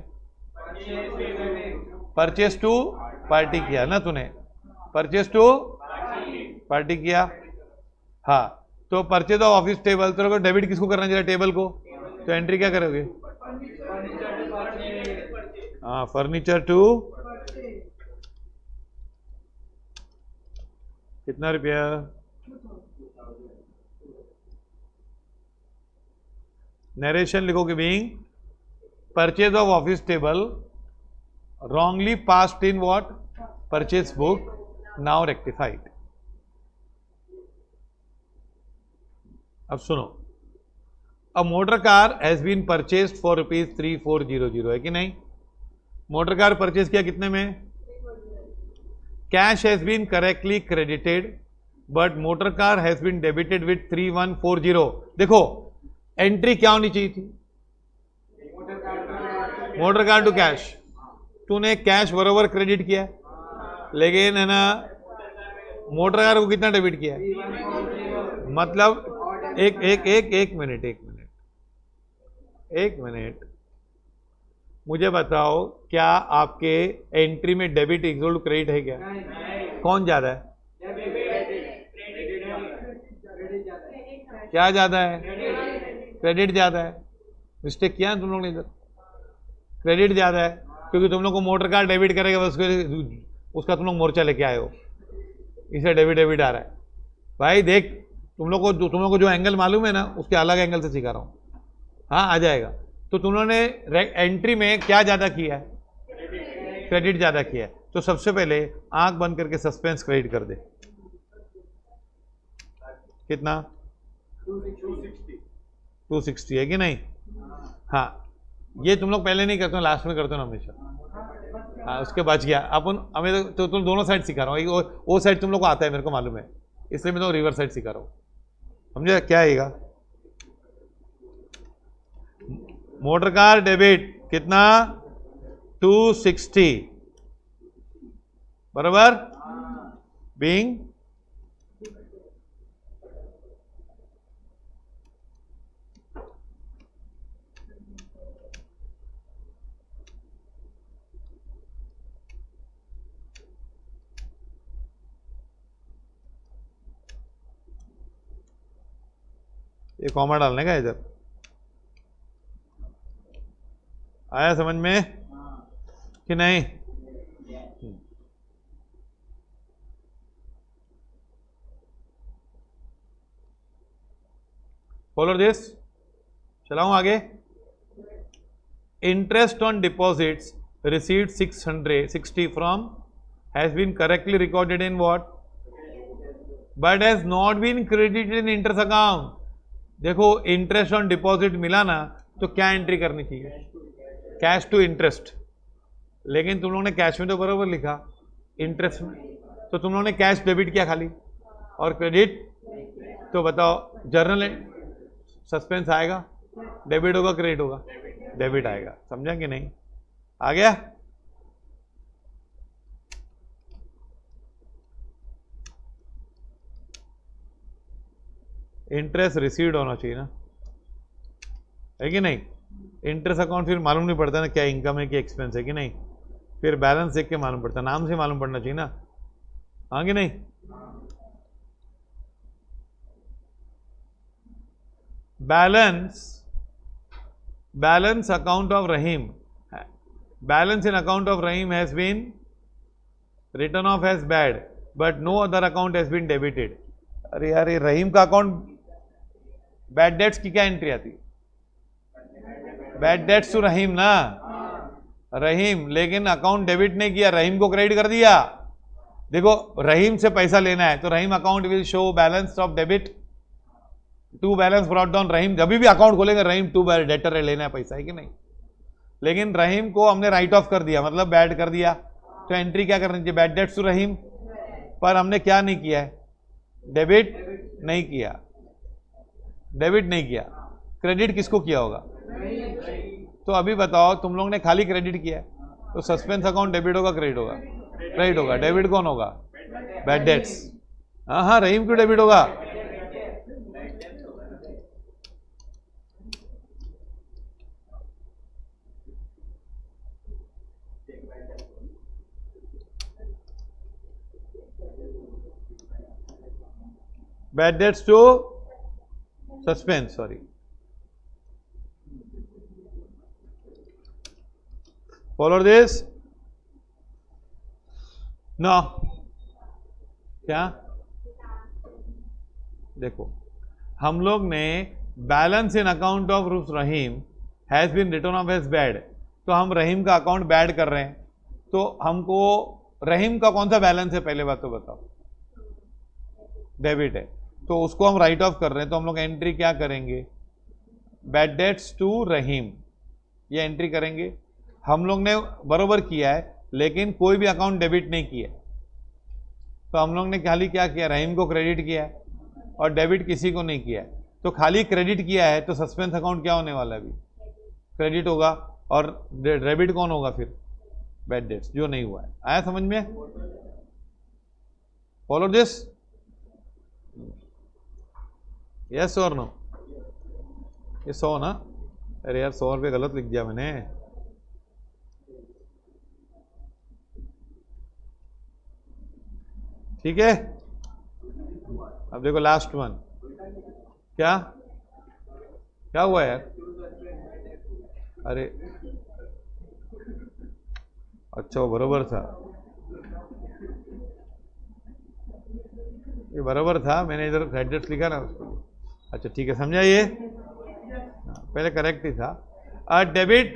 परचेस टू पार्टी किया ना तूने, परचेस टू पार्टी किया। हाँ, तो परचेज ऑफ ऑफिस टेबल, तो डेबिट किसको करना चाहिए, टेबल को, तो एंट्री क्या करोगे, हाँ फर्नीचर टू, कितना रुपया, नरेशन लिखोगे, being purchase of office table wrongly passed in what, purchase book, now rectified। अब सुनो, a motor car has been purchased for ₹3400, है कि नहीं। मोटर कार परचेज किया कितने में, cash has been correctly credited but motor car has been debited with 3140। देखो entry क्या होनी चाहिए थी, मोटर कार टू कैश, तूने कैश बरोबर क्रेडिट किया, लेकिन है ना मोटर कार को कितना डेबिट किया, मतलब एक मिनट मुझे बताओ, क्या आपके एंट्री में डेबिट इक्वल टू क्रेडिट है क्या, कौन ज्यादा है, क्या ज्यादा है, क्रेडिट ज्यादा है। मिस्टेक किया है तुम लोग ने इधर, क्रेडिट ज्यादा है, क्योंकि तुम लोग को मोटर कार डेबिट करेगा, उसका तुम लोग मोर्चा लेके आए हो, इसे डेबिट आ रहा है। भाई देख, तुम लोग को जो एंगल मालूम है ना, उसके अलग एंगल से सिखा रहा हूं, हाँ आ जाएगा। तो तुम लोगों ने एंट्री में क्या ज्यादा किया है, क्रेडिट ज्यादा किया है। तो सबसे पहले आंख बंद करके सस्पेंस क्रेडिट कर दे, कितना 260 है कि नहीं। हाँ, ये तुम लोग पहले नहीं करते हो, लास्ट में करते हो ना हमेशा। हाँ, उसके बच गया अपन, हमें तो तुम दोनों साइड सिखा रहा हूँ, वो साइड तुम लोग को आता है, मेरे को मालूम है, इसलिए मैं तो रिवर्स साइड सिखा रहा हूँ, समझे क्या आएगा। मोटर कार डेबिट कितना 260 बराबर, बीइंग ये कॉमा डालने का इधर, आया समझ में कि नहीं। फॉलो दिस, चलाऊं आगे। Interest on deposits received 660 from has been correctly recorded in what, but has not been credited in interest account. देखो इंटरेस्ट ऑन डिपॉजिट मिला ना, तो क्या एंट्री करनी चाहिए, कैश टू इंटरेस्ट, लेकिन तुम लोगों ने कैश में तो बराबर लिखा, इंटरेस्ट में तो तुम लोगों ने कैश डेबिट किया खाली, और क्रेडिट तो बताओ जर्नल सस्पेंस आएगा, डेबिट होगा क्रेडिट होगा, डेबिट आएगा, समझा कि नहीं? आ गया? इंटरेस्ट रिसीव्ड होना चाहिए ना, है कि नहीं? इंटरेस्ट अकाउंट फिर मालूम नहीं पड़ता ना क्या इनकम है क्या एक्सपेंस है कि नहीं, फिर बैलेंस देख के मालूम पड़ता, नाम से मालूम पड़ना चाहिए ना, हाँ कि नहीं? Balance account of Rahim, balance in account of Rahim has been return of as bad but no other account has been debited. अरे यार ये रहीम का अकाउंट, बैड डेट्स की क्या एंट्री आती? बैड डेट्स टू रहीम ना, रहीम, लेकिन अकाउंट डेबिट नहीं किया, रहीम को क्रेडिट कर दिया। देखो रहीम से पैसा लेना है तो Rahim account will show balance of debit to balance brought down Rahim, जब भी अकाउंट खोलेंगे रहीम टू डेटर है, लेना है पैसा, है कि नहीं? लेकिन रहीम को हमने राइट ऑफ कर दिया, मतलब बैड कर दिया, तो एंट्री क्या करनी चाहिए, बैड डेट्स टू रहीम, पर हमने क्या नहीं किया है, डेबिट नहीं किया, डेबिट नहीं किया, क्रेडिट किसको किया होगा? तो अभी बताओ तुम लोग ने खाली क्रेडिट किया है, तो सस्पेंस अकाउंट डेबिट होगा क्रेडिट होगा? क्रेडिट होगा। डेबिट कौन होगा? Bad debts. हाँ हाँ, रहीम क्यों डेबिट होगा? Bad debts to suspense, sorry, follow this no. क्या देखो, हम लोग ने बैलेंस इन अकाउंट ऑफ रूस Rahim has been return of as bad, तो हम रहीम का अकाउंट बैड कर रहे हैं, तो हमको रहीम का कौन सा बैलेंस है पहले बात तो बताओ? डेबिट है, तो उसको हम राइट ऑफ कर रहे हैं, तो हम लोग एंट्री क्या करेंगे? बैड डेट्स टू रहीम, ये एंट्री करेंगे। हम लोग ने बरोबर किया है, लेकिन कोई भी अकाउंट डेबिट नहीं किया, तो हम लोग ने खाली क्या किया, रहीम को क्रेडिट किया है और डेबिट किसी को नहीं किया है, तो खाली क्रेडिट किया है, तो सस्पेंस अकाउंट क्या होने वाला है? अभी क्रेडिट होगा, और डेबिट कौन होगा फिर? बैड डेट्स, जो नहीं हुआ है। आया समझ में? फॉलो दिस, यस और नो? ये 100 ना? अरे यार 100 रुपये गलत लिख दिया मैंने, ठीक है। अब देखो लास्ट वन, क्या क्या हुआ यार? अरे अच्छा वो बराबर था, ये बराबर था, मैंने इधर एड्रेस लिखा ना उसको। अच्छा ठीक है, समझा ये? पहले करेक्ट ही था। डेबिट,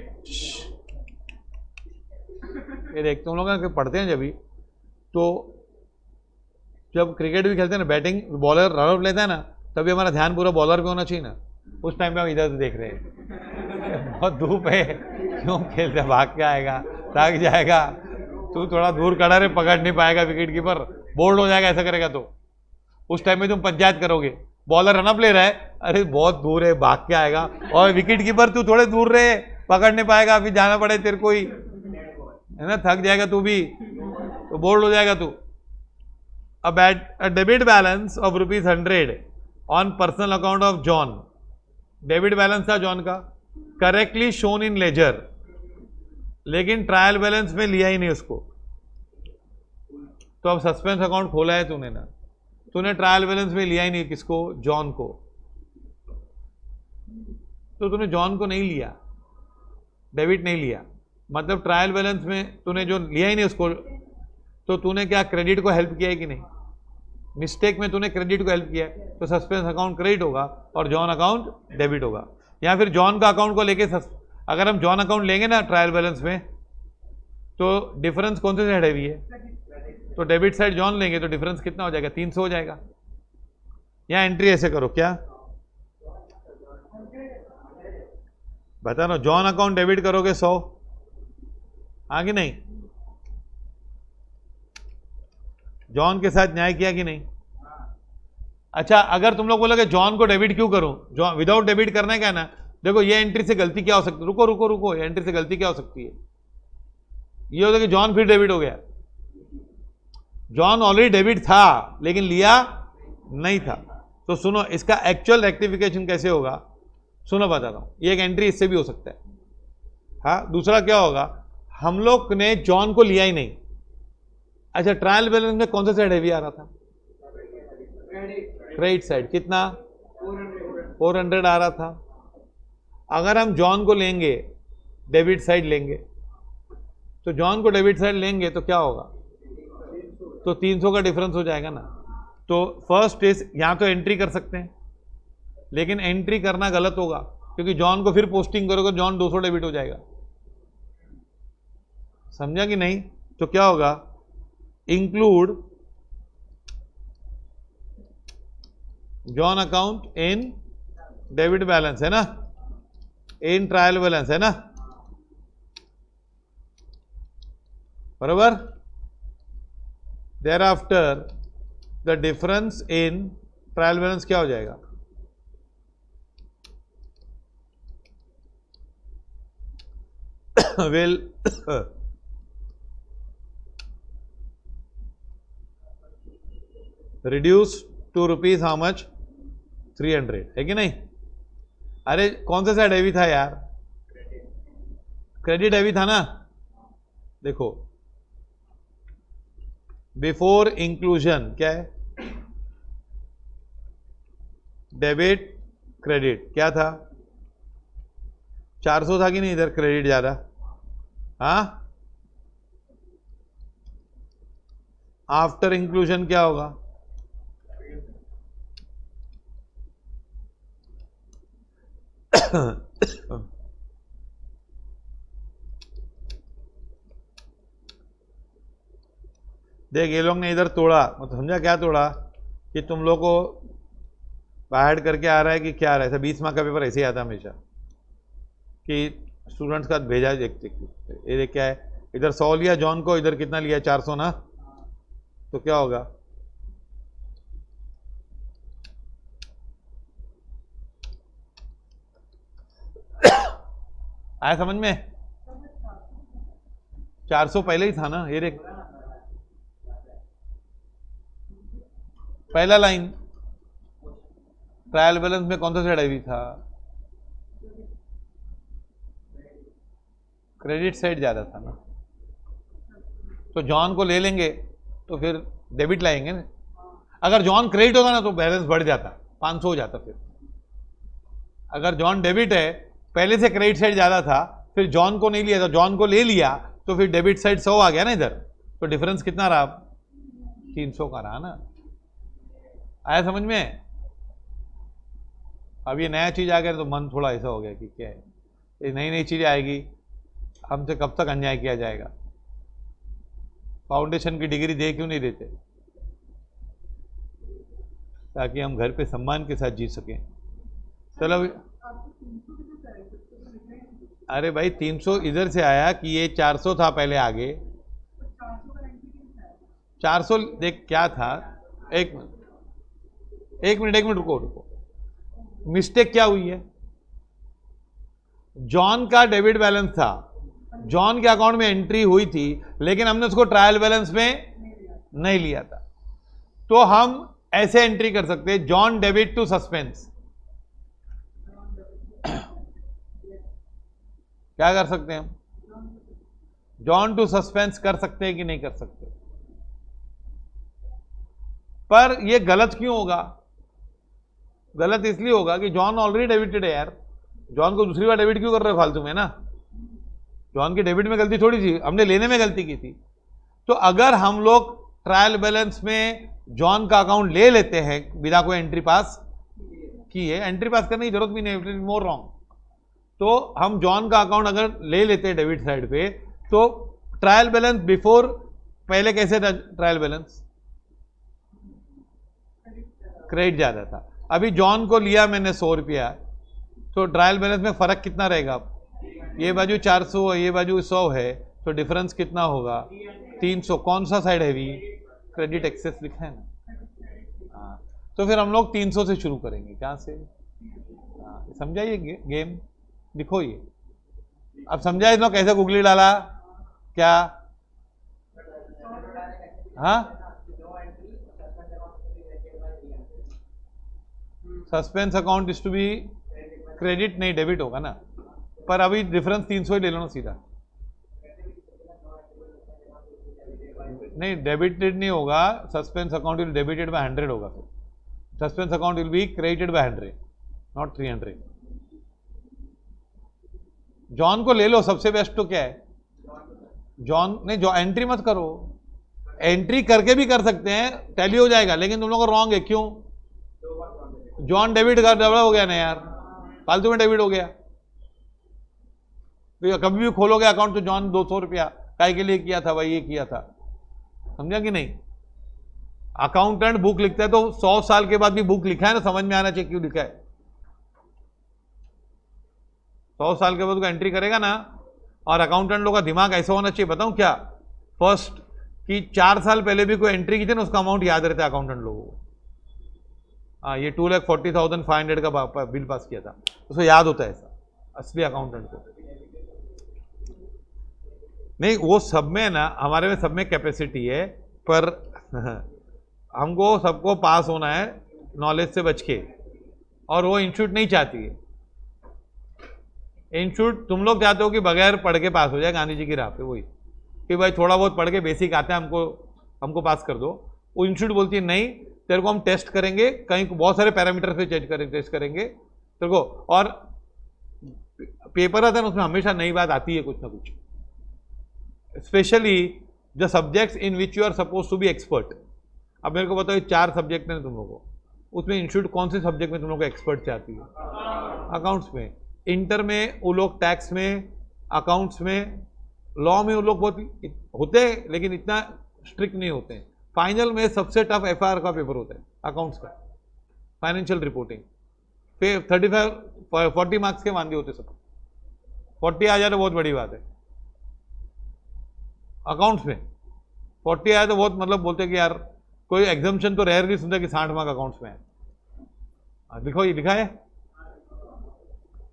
ये देख तुम लोग पढ़ते हैं जब क्रिकेट भी खेलते हैं ना, बैटिंग बॉलर रन आउट लेता है ना, तभी हमारा ध्यान पूरा बॉलर पे होना चाहिए ना, उस टाइम पे हम इधर से देख रहे हैं। बहुत धूप है, क्यों खेलते, भाग के आएगा, थक जाएगा, तू थोड़ा दूर खड़ा रहे, पकड़ नहीं पाएगा विकेट कीपर, बोल्ड हो जाएगा, ऐसा करेगा तो उस टाइम में तुम पंचायत करोगे। बॉलर रनअप ले रहा है, अरे बहुत दूर है, भाग के आएगा, और विकेट कीपर तू थोड़े दूर रहे, पकड़ नहीं पाएगा, फिर जाना पड़े तेरे को ही, है ना, थक जाएगा तू भी, तो बोल्ड हो जाएगा तू। A debit balance of ₹100 on personal account of John, debit balance था जॉन का, करेक्टली शोन इन लेजर, लेकिन ट्रायल बैलेंस में लिया ही नहीं उसको, तो अब सस्पेंस अकाउंट खोला है तूने ना, तूने ट्रायल बैलेंस में लिया ही नहीं, किसको? जॉन को, तो तूने जॉन को नहीं लिया, डेबिट नहीं लिया, मतलब ट्रायल बैलेंस में तूने जो लिया ही नहीं उसको, तो तूने क्या क्रेडिट को हेल्प किया है कि नहीं? मिस्टेक में तूने क्रेडिट को हेल्प किया है, तो सस्पेंस अकाउंट क्रेडिट होगा और जॉन अकाउंट डेबिट होगा। या फिर जॉन का अकाउंट को लेके अगर हम जॉन अकाउंट लेंगे ना ट्रायल बैलेंस में, तो डिफरेंस कौन से साइड हैवी है, तो डेबिट साइड जॉन लेंगे तो डिफरेंस कितना हो जाएगा, 300 हो जाएगा। या एंट्री ऐसे करो, क्या बता रहा हूं, जॉन अकाउंट डेबिट करोगे 100, आगे नहीं, जॉन के साथ न्याय किया कि नहीं। अच्छा, अगर तुम लोग बोलोगे जॉन को डेबिट क्यों करूं, जॉन विदाउट डेबिट करना है क्या ना, देखो ये एंट्री से गलती क्या हो सकती है, रुको रुको रुको, ये एंट्री से गलती क्या हो सकती है, ये होता है कि जॉन फिर डेबिट हो गया। जॉन ऑलरेडी डेबिट था लेकिन लिया नहीं था। तो सुनो, इसका एक्चुअल रेक्टिफिकेशन कैसे होगा, सुनो बता रहा हूं, ये एक एंट्री इससे भी हो सकता है। हाँ, दूसरा क्या होगा, हम लोग ने जॉन को लिया ही नहीं। अच्छा, ट्रायल बैलेंस में कौन सा साइड हैवी आ रहा था, क्रेडिट साइड, कितना 400 आ रहा था। अगर हम जॉन को लेंगे, डेबिट साइड लेंगे, तो जॉन को डेबिट साइड लेंगे तो क्या होगा, तो 300 का डिफरेंस हो जाएगा ना। तो फर्स्ट इज, यहां तो एंट्री कर सकते हैं लेकिन एंट्री करना गलत होगा, क्योंकि जॉन को फिर पोस्टिंग करोगे जॉन 200 डेबिट हो जाएगा, समझा कि नहीं। तो क्या होगा, include John account in debit balance, है ना, इन ट्रायल बैलेंस, है ना, बराबर। There after the difference in trial balance क्या हो जाएगा, will reduce to rupees how much, 300, है कि नहीं। अरे कौन सा साइड हैवी था यार, क्रेडिट हैवी था ना। देखो, बिफोर इंक्लूजन क्या है, डेबिट क्रेडिट क्या था, 400 था कि नहीं, इधर क्रेडिट ज्यादा, हाँ। आफ्टर इंक्लूजन क्या होगा, देख ये लोग ने इधर तोड़ा, मतलब समझा क्या तोड़ा, कि तुम लोग को बाहर करके आ रहा है कि क्या आ रहा है, ऐसा 20 मार्क का पेपर ऐसे ही आता हमेशा कि स्टूडेंट्स का भेजा देखते, ये देख क्या है, इधर 100 लिया जॉन को, इधर कितना लिया 400 ना, तो क्या होगा, आया समझ में, 400 पहले ही था ना, ये देख पहला लाइन, ट्रायल बैलेंस में कौन सा साइड हैवी था, क्रेडिट साइड ज्यादा था ना। तो जॉन को ले लेंगे तो फिर डेबिट लाएंगे ना। अगर जॉन क्रेडिट होता ना तो बैलेंस बढ़ जाता, 500 हो जाता। फिर अगर जॉन डेबिट है, पहले से क्रेडिट साइड ज्यादा था, फिर जॉन को नहीं लिया था, जॉन को ले लिया तो फिर डेबिट साइड 100 आ गया ना इधर, तो डिफरेंस कितना रहा, 300 का रहा ना। आया समझ में। अब ये नया चीज आ गया तो मन थोड़ा ऐसा हो गया कि क्या है, ये नई नई चीजें आएगी, हमसे कब तक अन्याय किया जाएगा। फाउंडेशन की डिग्री दे क्यों नहीं देते, ताकि हम घर पे सम्मान के साथ जी सकें। चलो अरे भाई 300 इधर से आया कि ये 400 था पहले, आगे 400 देख क्या था। एक मिनट रुको, मिस्टेक क्या हुई है, जॉन का डेबिट बैलेंस था, जॉन के अकाउंट में एंट्री हुई थी, लेकिन हमने उसको ट्रायल बैलेंस में नहीं लिया था। तो हम ऐसे एंट्री कर सकते हैं, जॉन डेबिट टू सस्पेंस। क्या कर सकते हैं हम, जॉन टू सस्पेंस कर सकते हैं कि नहीं कर सकते। पर यह गलत क्यों होगा, गलत इसलिए होगा कि जॉन ऑलरेडी डेबिटेड है यार, जॉन को दूसरी बार डेबिट क्यों कर रहे हो फालतू में ना। जॉन की डेबिट में गलती थोड़ी थी, हमने लेने में गलती की थी। तो अगर हम लोग ट्रायल बैलेंस में जॉन का अकाउंट ले लेते हैं बिना कोई एंट्री पास किए, एंट्री पास करने की जरूरत भी नहीं, मोर रॉन्ग। तो हम जॉन का अकाउंट अगर ले लेते हैं डेबिट साइड पे, तो ट्रायल बैलेंस बिफोर, पहले कैसे था ट्रायल बैलेंस? क्रेडिट ज्यादा था। अभी जॉन को लिया मैंने 100 रुपया, तो ट्रायल बैलेंस में फर्क कितना रहेगा? ये बाजू 400 है, ये बाजू 100 है, तो डिफरेंस कितना होगा? 300। कौन सा साइड हैवी? क्रेडिट एक्सेस लिखा है ना। हाँ, तो फिर हम लोग 300 से शुरू करेंगे। कहाँ से? हाँ, समझाइए गेम, लिखो ये। अब समझा इस लोग कैसे गूगली डाला क्या? हाँ, suspense account is to be credit, नहीं डेबिट होगा ना, पर अभी डिफरेंस 300 ही ले लो ना सीधा। नहीं, डेबिटेड नहीं होगा, suspense account will debited bye 100 होगा। फिर suspense account will be credited bye 100, not 300। John को ले लो, सबसे बेस्ट तो क्या है? जॉन नहीं, जो एंट्री मत करो, एंट्री करके भी कर सकते हैं, टैली हो जाएगा, लेकिन तुम लोगों को रॉन्ग है। क्यों? जॉन डेबिट का डबल हो गया ना यार, फालतू में डेबिट हो गया। तो कभी भी खोलोगे अकाउंट तो जॉन 200 रुपया काय के लिए किया था भाई, ये किया था, समझा कि नहीं? अकाउंटेंट बुक लिखता है तो 100 साल के बाद भी बुक लिखा है ना, समझ में आना चाहिए क्यों लिखा है। 100 साल के बाद उसको एंट्री करेगा ना। और अकाउंटेंट लोग का दिमाग ऐसा होना चाहिए, बताऊं क्या? फर्स्ट कि 4 साल पहले भी कोई एंट्री की थी ना, उसका अमाउंट याद रहता है अकाउंटेंट लोगों को। हाँ, ये 2,40,500 का बिल पास किया था, उसको याद होता है ऐसा, असली अकाउंटेंट को नहीं। वो सब में ना, हमारे में सब में कैपेसिटी है, पर हमको सबको पास होना है नॉलेज से बच के, और वो इंस्टीट्यूट नहीं चाहती है। इंस्टीट्यूट तुम लोग चाहते हो कि बगैर पढ़ के पास हो जाए, गांधी जी की राह पे, वही कि भाई थोड़ा बहुत पढ़ के बेसिक आता है हमको पास कर दो। वो इंस्टीट्यूट बोलती है नहीं, तेरे को हम टेस्ट करेंगे, कहीं बहुत सारे पैरामीटर पे टेस्ट करेंगे तेरे को, और पेपर आता है ना, उसमें हमेशा नई बात आती है कुछ ना कुछ, specially the subjects in which you are suppose to be expert. अब मेरे को बताओ, 4 सब्जेक्ट हैं तुम लोगों को, उसमें इंस्टीट्यूट कौन से सब्जेक्ट में तुम लोग को एक्सपर्ट चाहती है? अकाउंट्स में। इंटर में वो लोग टैक्स में, अकाउंट्स में, लॉ में वो लोग बहुत होते हैं, लेकिन इतना स्ट्रिक्ट नहीं होते हैं। फाइनल में सबसे टफ FIR का पेपर होता है अकाउंट्स का, फाइनेंशियल रिपोर्टिंग। फिर 40 मार्क्स के मानते होते सब, 40 आ जाए तो बहुत बड़ी बात है। अकाउंट्स में 40 आया तो बहुत, मतलब बोलते कि यार कोई एग्जाम्पशन तो रेयरली सुनता कि 60 मार्क अकाउंट्स में है। लिखो, ये लिखा है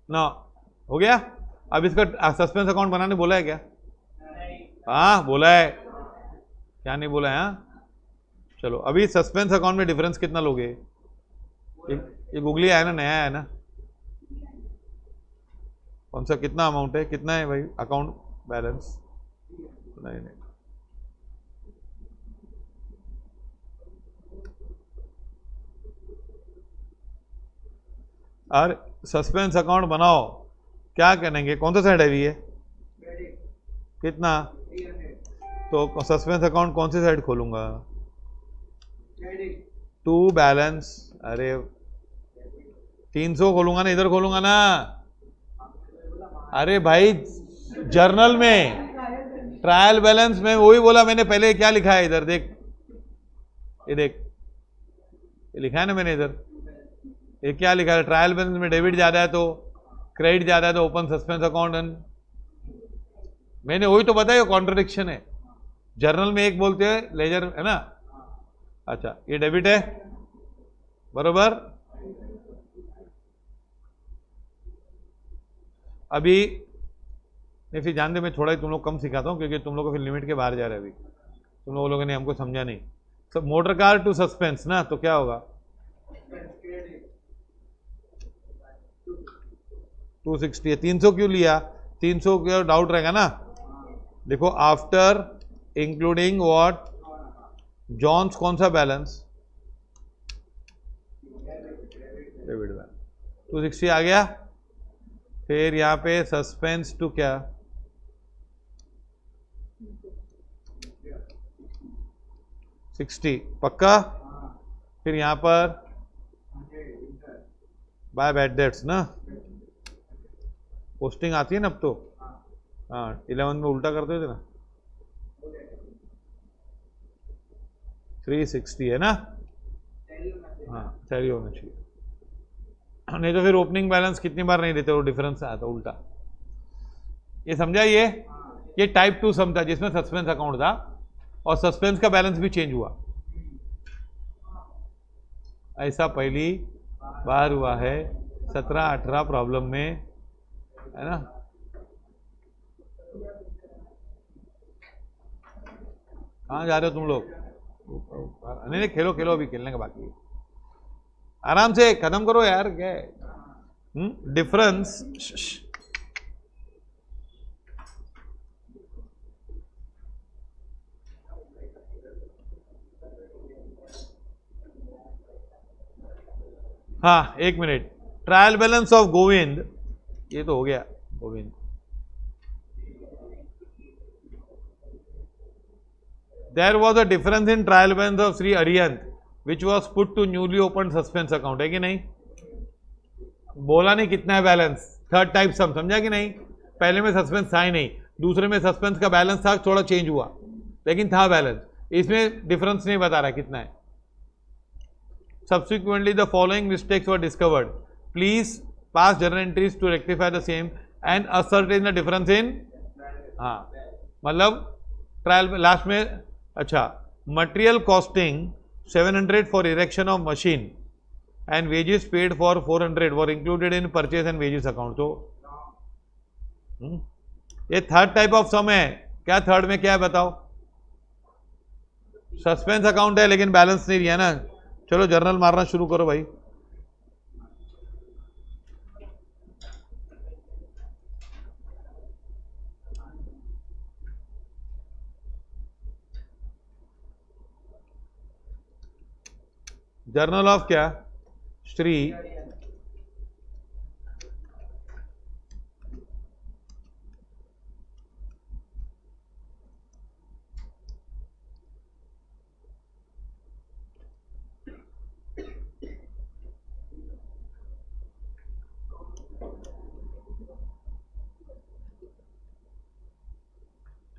ना, हो गया। अब इसका सस्पेंस अकाउंट बनाने बोला है क्या? हाँ बोला है, क्या नहीं बोला है? हाँ चलो, अभी सस्पेंस अकाउंट में डिफरेंस कितना लोगे? ये गूगली आया ना, नया है ना, कौन सा, कितना अमाउंट है, कितना है भाई अकाउंट बैलेंस? नहीं, और सस्पेंस अकाउंट बनाओ, क्या करेंगे? कौन सा साइड हैवी है? कितना? तो सस्पेंस अकाउंट कौन सी साइड खोलूंगा? टू बैलेंस, अरे 300 खोलूंगा ना, इधर खोलूंगा ना। अरे भाई जर्नल में ट्रायल बैलेंस में वही बोला मैंने पहले, क्या लिखा है इधर देख, ये देख, ये लिखा है ना मैंने इधर, ये क्या लिखा है? ट्रायल बैलेंस में डेबिट ज्यादा है तो क्रेडिट ज्यादा है तो ओपन सस्पेंस अकाउंट। मैंने वही तो बताया, कॉन्ट्रडिक्शन है। जर्नल में एक बोलते हैं, लेजर है ना, अच्छा ये डेबिट है बरोबर। अभी नहीं, फिर जान दे, मैं थोड़ा ही तुम लोग कम सिखाता हूँ क्योंकि तुम लोग को फिर लिमिट के बाहर जा रहे हैं। अभी तुम लोगों ने हमको समझा नहीं। सब मोटर कार टू सस्पेंस ना, तो क्या होगा? 260 है। 300 क्यों लिया? 300 क्यों डाउट रहेगा ना। देखो आफ्टर इंक्लूडिंग व्हाट, जॉन्स कौन सा बैलेंस? डेबिट बैलेंस 260 आ गया। फिर यहां पे सस्पेंस टू क्या? 60 पक्का? फिर यहाँ पर बाय बैड डेट्स ना, पोस्टिंग आती है ना अब तो। हाँ 11 में उल्टा करते थे ना, 360 है ना। हाँ टैली होना चाहिए, नहीं तो फिर ओपनिंग बैलेंस कितनी बार नहीं देते, वो डिफरेंस आता उल्टा। ये समझा ये टाइप 2 सम था जिसमें सस्पेंस अकाउंट था और सस्पेंस का बैलेंस भी चेंज हुआ। ऐसा पहली बार हुआ है 17-18 प्रॉब्लम में, है ना। कहाँ जा रहे हो तुम लोग? नहीं नहीं खेलो खेलो, अभी खेलने का बाकी है, आराम से खत्म करो यार। क्या है डिफरेंस? हाँ 1 minute. Trial balance of Govind, ये तो हो गया Govind. There was a difference in trial balance of Shri Arihant which was put to newly open suspense account, है कि नहीं? बोला नहीं कितना है बैलेंस, थर्ड टाइप सम, समझा कि नहीं? पहले में सस्पेंस था ही नहीं, दूसरे में सस्पेंस का बैलेंस था, थोड़ा चेंज हुआ लेकिन था बैलेंस। इसमें डिफरेंस नहीं बता रहा कितना है। Subsequently, the following mistakes were discovered. Please pass journal entries to rectify the same and ascertain the difference in, हाँ मतलब ट्रायल लास्ट में। अच्छा, material costing 700 for erection of machine and wages paid for 400 were included in purchase and wages account. तो ये third type of some है। क्या third में क्या है बताओ? सस्पेंस अकाउंट है लेकिन बैलेंस नहीं दिया ना। चलो जर्नल मारना शुरू करो भाई। जर्नल ऑफ क्या? श्री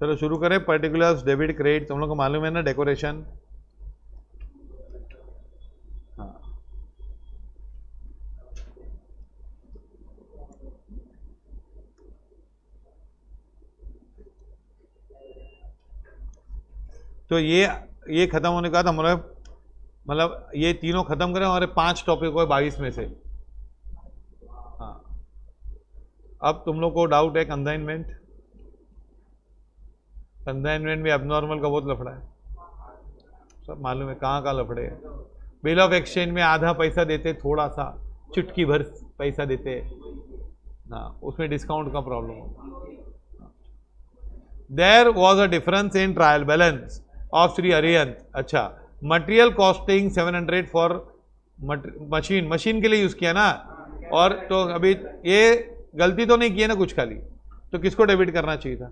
चलो शुरू करें। पर्टिकुलर्स, डेबिट, क्रेडिट, तुम लोग को मालूम है ना, डेकोरेशन। हाँ तो ये खत्म होने के बाद हमारे मतलब ये तीनों खत्म करें, हमारे 5 टॉपिक हुए 22 में से। हाँ अब तुम लोग को डाउट है कंसाइनमेंट। कंसाइनमेंट भी एबनॉर्मल का बहुत लफड़ा है, सब मालूम है कहाँ का लफड़े है। बिल ऑफ एक्सचेंज में आधा पैसा देते, थोड़ा सा चुटकी भर पैसा देते ना, उसमें डिस्काउंट का प्रॉब्लम होगा। There was a difference in trial balance of Shri Arihant. अच्छा, मटेरियल कॉस्टिंग 700 फॉर मशीन के लिए यूज किया ना। और तो अभी ये गलती तो नहीं की है ना कुछ, खाली तो किसको डेबिट करना चाहिए था?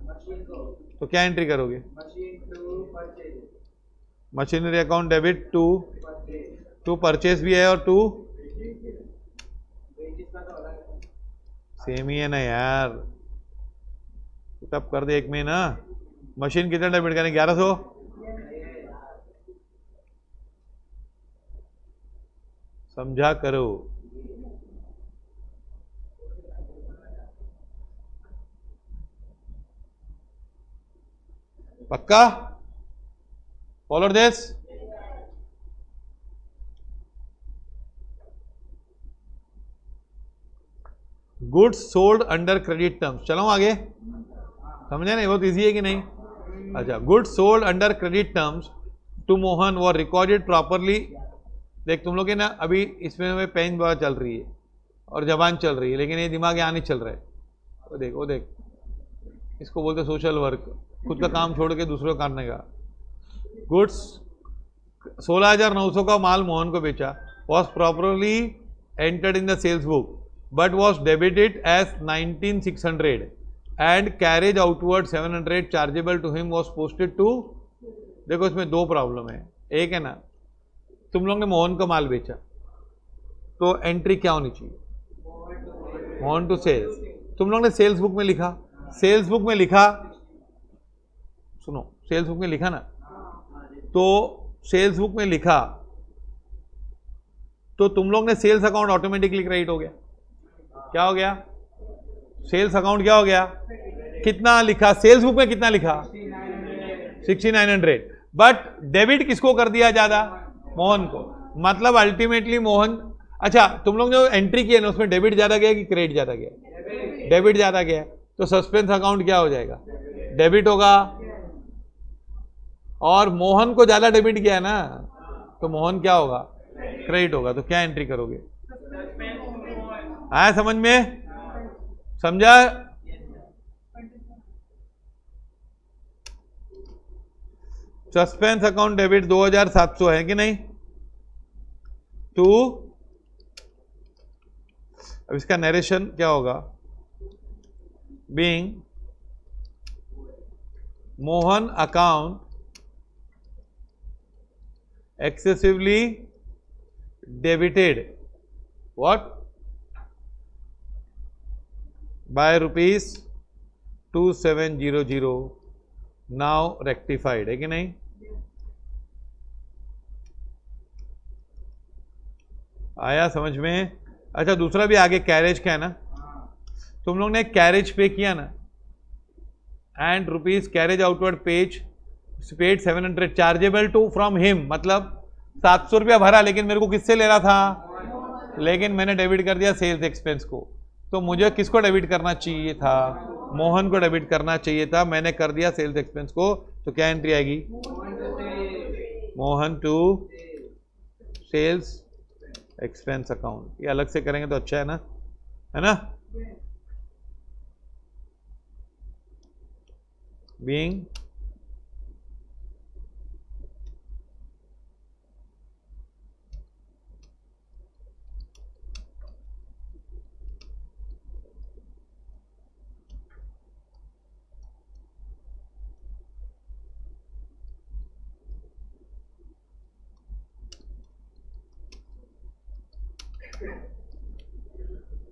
तो क्या एंट्री करोगे? Machinery account debit to purchase भी है और टू सेम ही है ना यार, तब कर दे एक में ना। मशीन कितना डेबिट करें? 1100। समझा करो। पक्का? Follow this. Goods sold under credit terms. चलो आगे, समझे नहीं? बहुत इजी है कि नहीं? अच्छा, goods sold under credit terms to Mohan were recorded properly. देख तुम लोग ना, अभी इसमें पेन बहुत चल रही है और जबान चल रही है, लेकिन ये दिमाग यहाँ नहीं चल रहा है। वो देख इसको बोलते सोशल वर्क, खुद का काम छोड़ के दूसरों को करने का। गुड्स 16,900 का माल मोहन को बेचा, was properly entered in the sales book but was debited as 19,600 and carriage outward 700 chargeable to him was posted to. देखो इसमें 2 प्रॉब्लम है। एक है ना, तुम लोग ने मोहन को माल बेचा, तो एंट्री क्या होनी चाहिए? Mohan to sales. तुम लोग ने सेल्स बुक में लिखा, सेल्स बुक में लिखा, सुनो, सेल्स बुक में लिखा ना, तो सेल्स बुक में लिखा तो तुम लोग ने सेल्स अकाउंट ऑटोमेटिकली क्रेडिट हो गया। क्या हो गया? सेल्स अकाउंट क्या हो गया? कितना लिखा सेल्स बुक में? कितना लिखा? 6900। बट डेबिट किसको कर दिया ज्यादा? मोहन को। मतलब अल्टीमेटली मोहन, अच्छा तुम लोग जो एंट्री की है ना उसमें डेबिट ज्यादा गया कि क्रेडिट ज्यादा गया? डेबिट ज्यादा गया, तो सस्पेंस अकाउंट क्या हो जाएगा? डेबिट होगा। और मोहन को ज्यादा डेबिट किया है ना, तो मोहन क्या होगा? क्रेडिट होगा। तो क्या एंट्री करोगे? आया समझ में? समझा? सस्पेंस अकाउंट डेबिट 2700 है कि नहीं? टू, अब इसका नरेशन क्या होगा? Being Mohan account excessively debited what by rupees 2700 now rectified, है कि नहीं? आया समझ में? अच्छा दूसरा भी आगे कैरेज का है ना, तुम लोग ने कैरेज पे किया ना, and rupees carriage outward pays paid 700 chargeable to from him, मतलब 700 रुपया भरा, लेकिन मेरे को किससे ले रहा था? लेकिन मैंने डेबिट कर दिया सेल्स एक्सपेंस को। तो मुझे किसको डेबिट करना चाहिए था? मोहन को डेबिट करना चाहिए था, मैंने कर दिया सेल्स एक्सपेंस को। तो क्या एंट्री आएगी? Mohan to sales expense account. ये अलग से करेंगे तो अच्छा है ना, है ना? बीइंग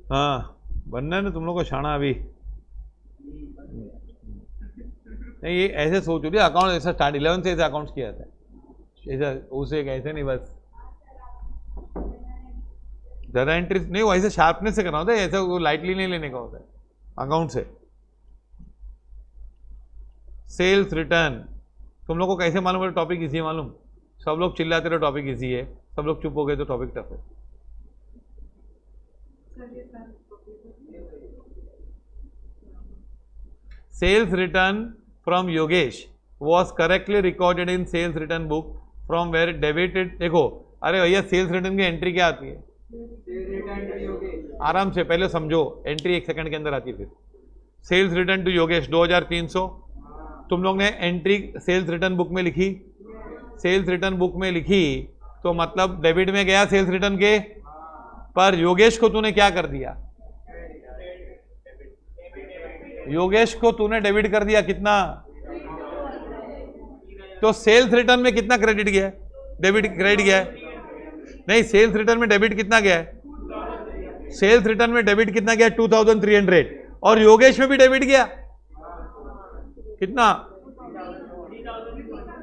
हाँ बनना है ना तुम लोग को शाना अभी। नहीं ये ऐसे सोचो नहीं, अकाउंट ऐसा स्टार्ट 11 से ऐसे अकाउंट्स किया जाता है, ऐसा उसे ऐसे नहीं, बस ज़्यादा एंट्री नहीं, वो ऐसे शार्पनेस से करना होता है, ऐसा वो लाइटली नहीं लेने का होता है अकाउंट से। सेल्स रिटर्न तुम लोग को कैसे मालूम है? टॉपिक इजी है मालूम? सब लोग चिल्लाते रहे टॉपिक इजी है, सब लोग चुप हो गए तो टॉपिक टफ है। Sales return from Yogesh was correctly recorded in sales return book from where debited. देखो अरे भैया सेल्स रिटर्न की एंट्री क्या आती है? आराम से पहले समझो, एंट्री 1 सेकंड के अंदर आती है। फिर सेल्स रिटर्न टू योगेश 2300, तुम लोग ने एंट्री सेल्स रिटर्न बुक में लिखी, सेल्स रिटर्न बुक में लिखी तो मतलब डेबिट में गया सेल्स रिटर्न के, पर योगेश को तूने क्या कर दिया? योगेश को तूने डेबिट कर दिया कितना? तो सेल्स रिटर्न में कितना क्रेडिट गया है? डेबिट क्रेडिट गया है? नहीं, सेल्स रिटर्न में डेबिट कितना गया है? सेल्स रिटर्न में डेबिट कितना गया? 2300। और योगेश में भी डेबिट गया कितना?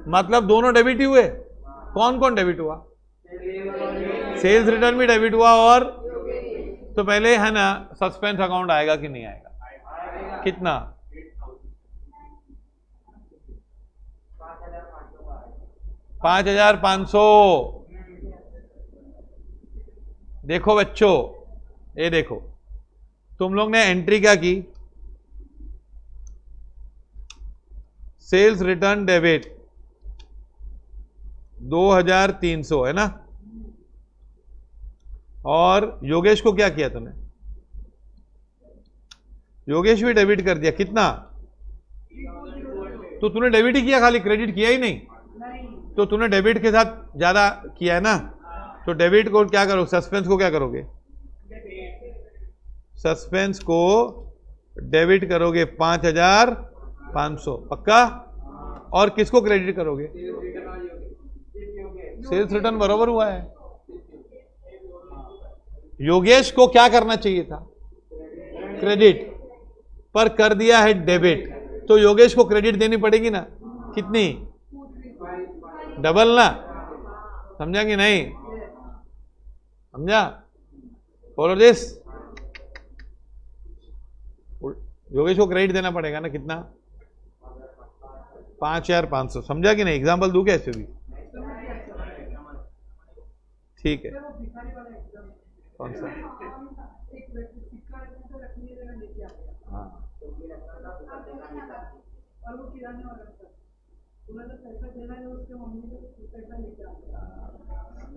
मतलब दोनों डेबिट ही हुए। कौन कौन डेबिट हुआ? सेल्स रिटर्न भी डेबिट हुआ, और तो पहले है ना सस्पेंस अकाउंट आएगा कि नहीं आएगा? कितना? 5500। देखो बच्चों, ये देखो तुम लोग ने एंट्री क्या की? सेल्स रिटर्न डेबिट 2300 है ना, और योगेश को क्या किया तुमने? योगेश भी डेबिट कर दिया कितना? तो तूने डेबिट ही किया, खाली क्रेडिट किया ही नहीं। तो तूने डेबिट के साथ ज्यादा किया है ना, तो डेबिट को क्या करोगे? सस्पेंस को क्या करोगे? सस्पेंस को डेबिट करोगे 5500 पक्का। और किसको क्रेडिट करोगे? सेल्स रिटर्न बराबर हुआ है। योगेश को क्या करना चाहिए था? क्रेडिट, पर कर दिया है डेबिट, तो योगेश को क्रेडिट देनी पड़ेगी ना। कितनी? डबल ना। समझा कि नहीं? समझा? Follow this. योगेश को क्रेडिट देना पड़ेगा ना। कितना? 5,500। समझा कि नहीं? एग्जाम्पल दूं क्या ऐसे भी? ठीक है। कौन सा? हाँ,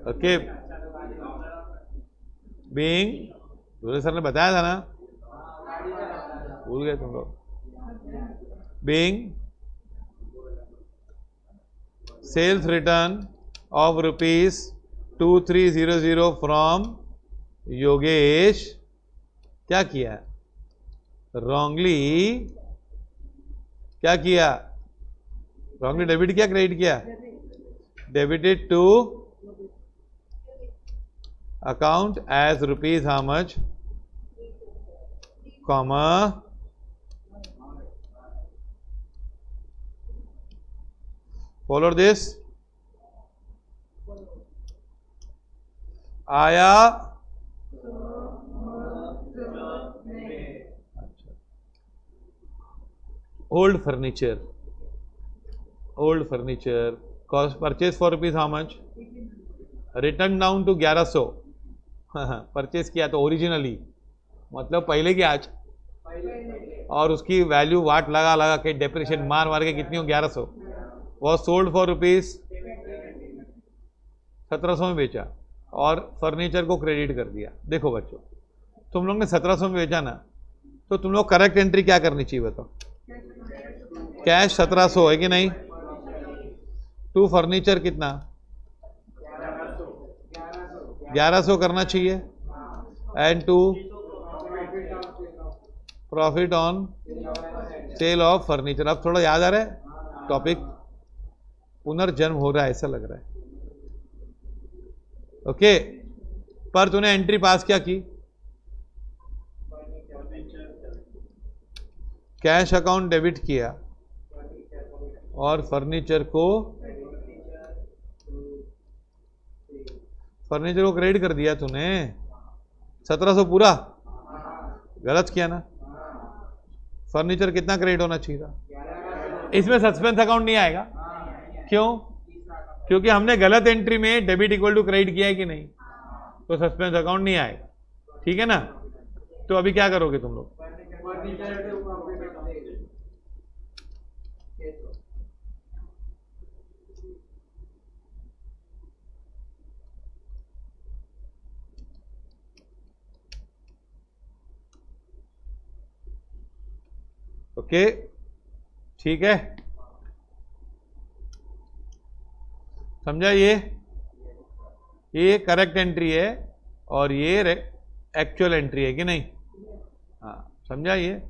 ओके। बीइंग, दूसरे सर ने बताया था ना, भूल गए तुम लोग। Being sales return of ₹2300 from Yogesh, क्या किया? रॉन्गली क्या किया? रॉन्गली डेबिट किया, क्रेडिट किया? Debited to account as rupees how much, comma, follow this. आया old furniture, cost purchase for rupees how much, written down to 1100। Purchase किया तो originally, मतलब पहले की आज, और उसकी वैल्यू वाट लगा लगा के डेप्रिशिएशन मार मार के कितनी हो? 1100। वॉज सोल्ड फॉर रुपीज 1700 में बेचा और फर्नीचर को क्रेडिट कर दिया। देखो बच्चों, तुम लोग ने 1700 में बेचा ना, तो तुम लोग करेक्ट एंट्री क्या करनी चाहिए बताओ? कैश 1700 है कि नहीं? टू फर्नीचर कितना? 1100 करना चाहिए, and to profit on sale of furniture. अब थोड़ा याद आ रहा है टॉपिक? पुनर्जन्म हो रहा है ऐसा लग रहा है। ओके, पर तूने एंट्री पास क्या की? कैश अकाउंट डेबिट किया और फर्नीचर को क्रेडिट कर दिया तूने। 1700 पूरा गलत किया ना। फर्नीचर कितना क्रेडिट होना चाहिए था? इसमें सस्पेंस अकाउंट नहीं आएगा। क्यों? क्योंकि हमने गलत एंट्री में डेबिट इक्वल टू क्रेडिट किया है कि नहीं, तो सस्पेंस अकाउंट नहीं आएगा। ठीक है ना? तो अभी क्या करोगे तुम लोग? ओके, ठीक है, समझा? ये करेक्ट एंट्री है और ये एक्चुअल एंट्री है कि नहीं? हाँ, समझा? ये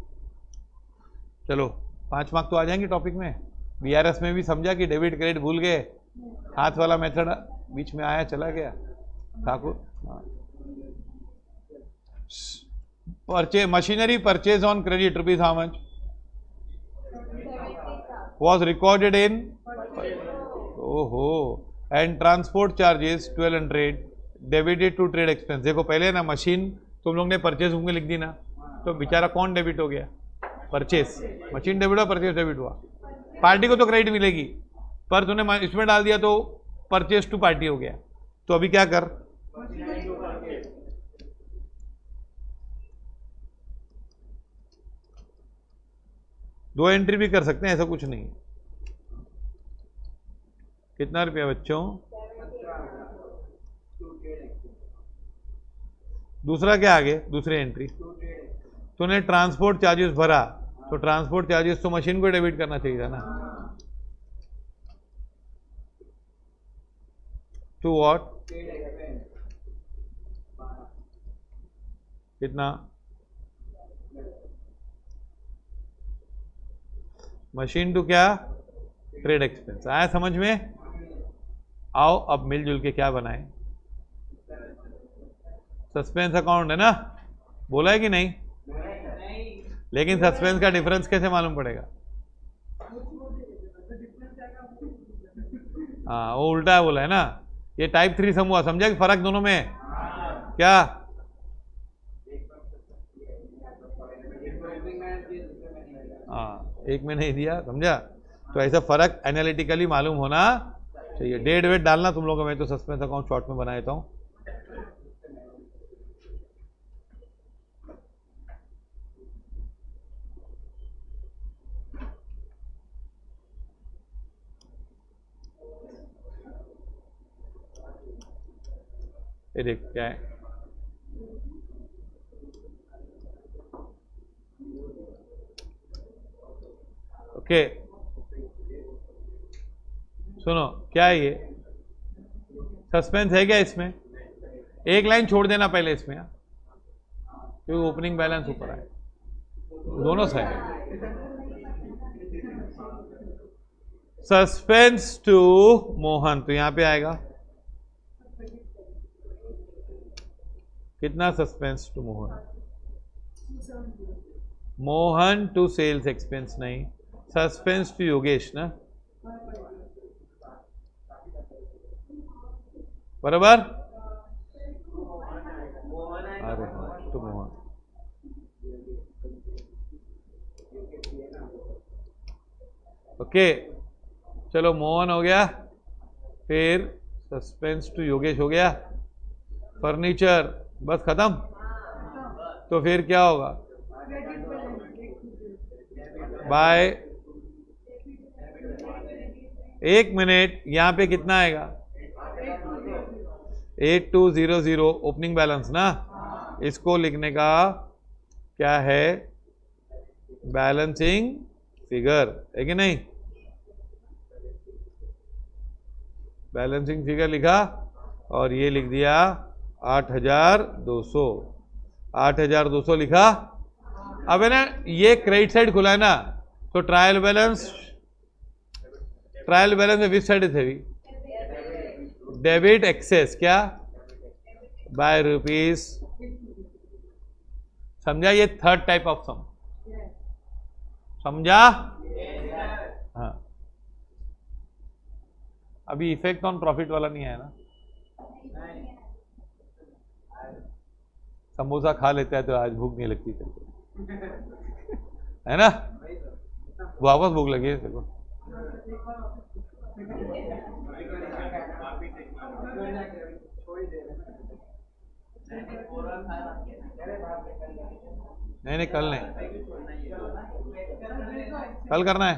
चलो 5 मार्क तो आ जाएंगे टॉपिक में। बीआरएस में भी समझा कि डेबिट क्रेडिट भूल गए, हाथ वाला मेथड बीच में आया चला गया। Thakur, purchase machinery purchase on credit rupees how much was recorded in, ओहो, and transport charges 1200 debited to trade expense. देखो पहले ना मशीन तुम लोग ने परचेज होंगे लिख दी ना, तो बेचारा कौन डेबिट हो गया? परचेस। मशीन डेबिट हुआ, परचेज डेबिट हुआ। पार्टी को तो क्रेडिट मिलेगी, पर तूने इसमें डाल दिया तो परचेज टू पार्टी हो गया। तो अभी क्या कर? दो एंट्री भी कर सकते हैं, ऐसा कुछ नहीं। कितना रुपया बच्चों? दूसरा क्या आगे? दूसरी एंट्री तूने ट्रांसपोर्ट चार्जेस भरा, तो ट्रांसपोर्ट चार्जेस तो मशीन को डेबिट करना चाहिए था ना। To what? कितना? मशीन टू क्या? Trade expense. आया समझ में? आओ अब मिलजुल के क्या बनाए, सस्पेंस अकाउंट है ना, बोला है कि नहीं? लेकिन सस्पेंस का डिफरेंस कैसे मालूम पड़ेगा? हाँ वो उल्टा बोला है ना, ये टाइप 3 समूह, समझा कि फर्क दोनों में है क्या? हाँ एक में नहीं दिया, समझा? तो ऐसा फर्क एनालिटिकली मालूम होना चाहिए। डेट वेट डालना तुम लोगों को, मैं तो सस्पेंस अकाउंट शॉर्ट में बना देता हूँ। ये देख क्या है, ओके सुनो क्या है ये, सस्पेंस है क्या इसमें? एक लाइन छोड़ देना पहले इसमें, क्योंकि ओपनिंग बैलेंस ऊपर है दोनों साइड। सस्पेंस टू मोहन, तो यहां पे आएगा कितना? Suspense to Mohan, Mohan to sales expense नहीं, सस्पेंस टू योगेश ना, बराबर? अरे टू मोहन, ओके चलो मोहन हो गया, फिर सस्पेंस टू योगेश हो गया, फर्नीचर बस खत्म। तो फिर क्या होगा? बाय 1 मिनट, यहां पे कितना आएगा? 8200 ओपनिंग बैलेंस ना, इसको लिखने का क्या है? बैलेंसिंग फिगर है कि नहीं? बैलेंसिंग फिगर लिखा और ये लिख दिया 8200, 8200 लिखा। अब है ना ये क्रेडिट साइड खुला है ना, तो ट्रायल बैलेंस में which side is heavy? Debit excess क्या? बाय रुपीज, समझा? ये थर्ड टाइप ऑफ सम, समझा? हाँ अभी इफेक्ट ऑन प्रॉफिट वाला नहीं आया ना, समोसा खा लेता है तो आज भूख नहीं लगती तेरे को, है ना? वापस भूख लगी है तेरे को। नहीं नहीं कल नहीं, कल करना है।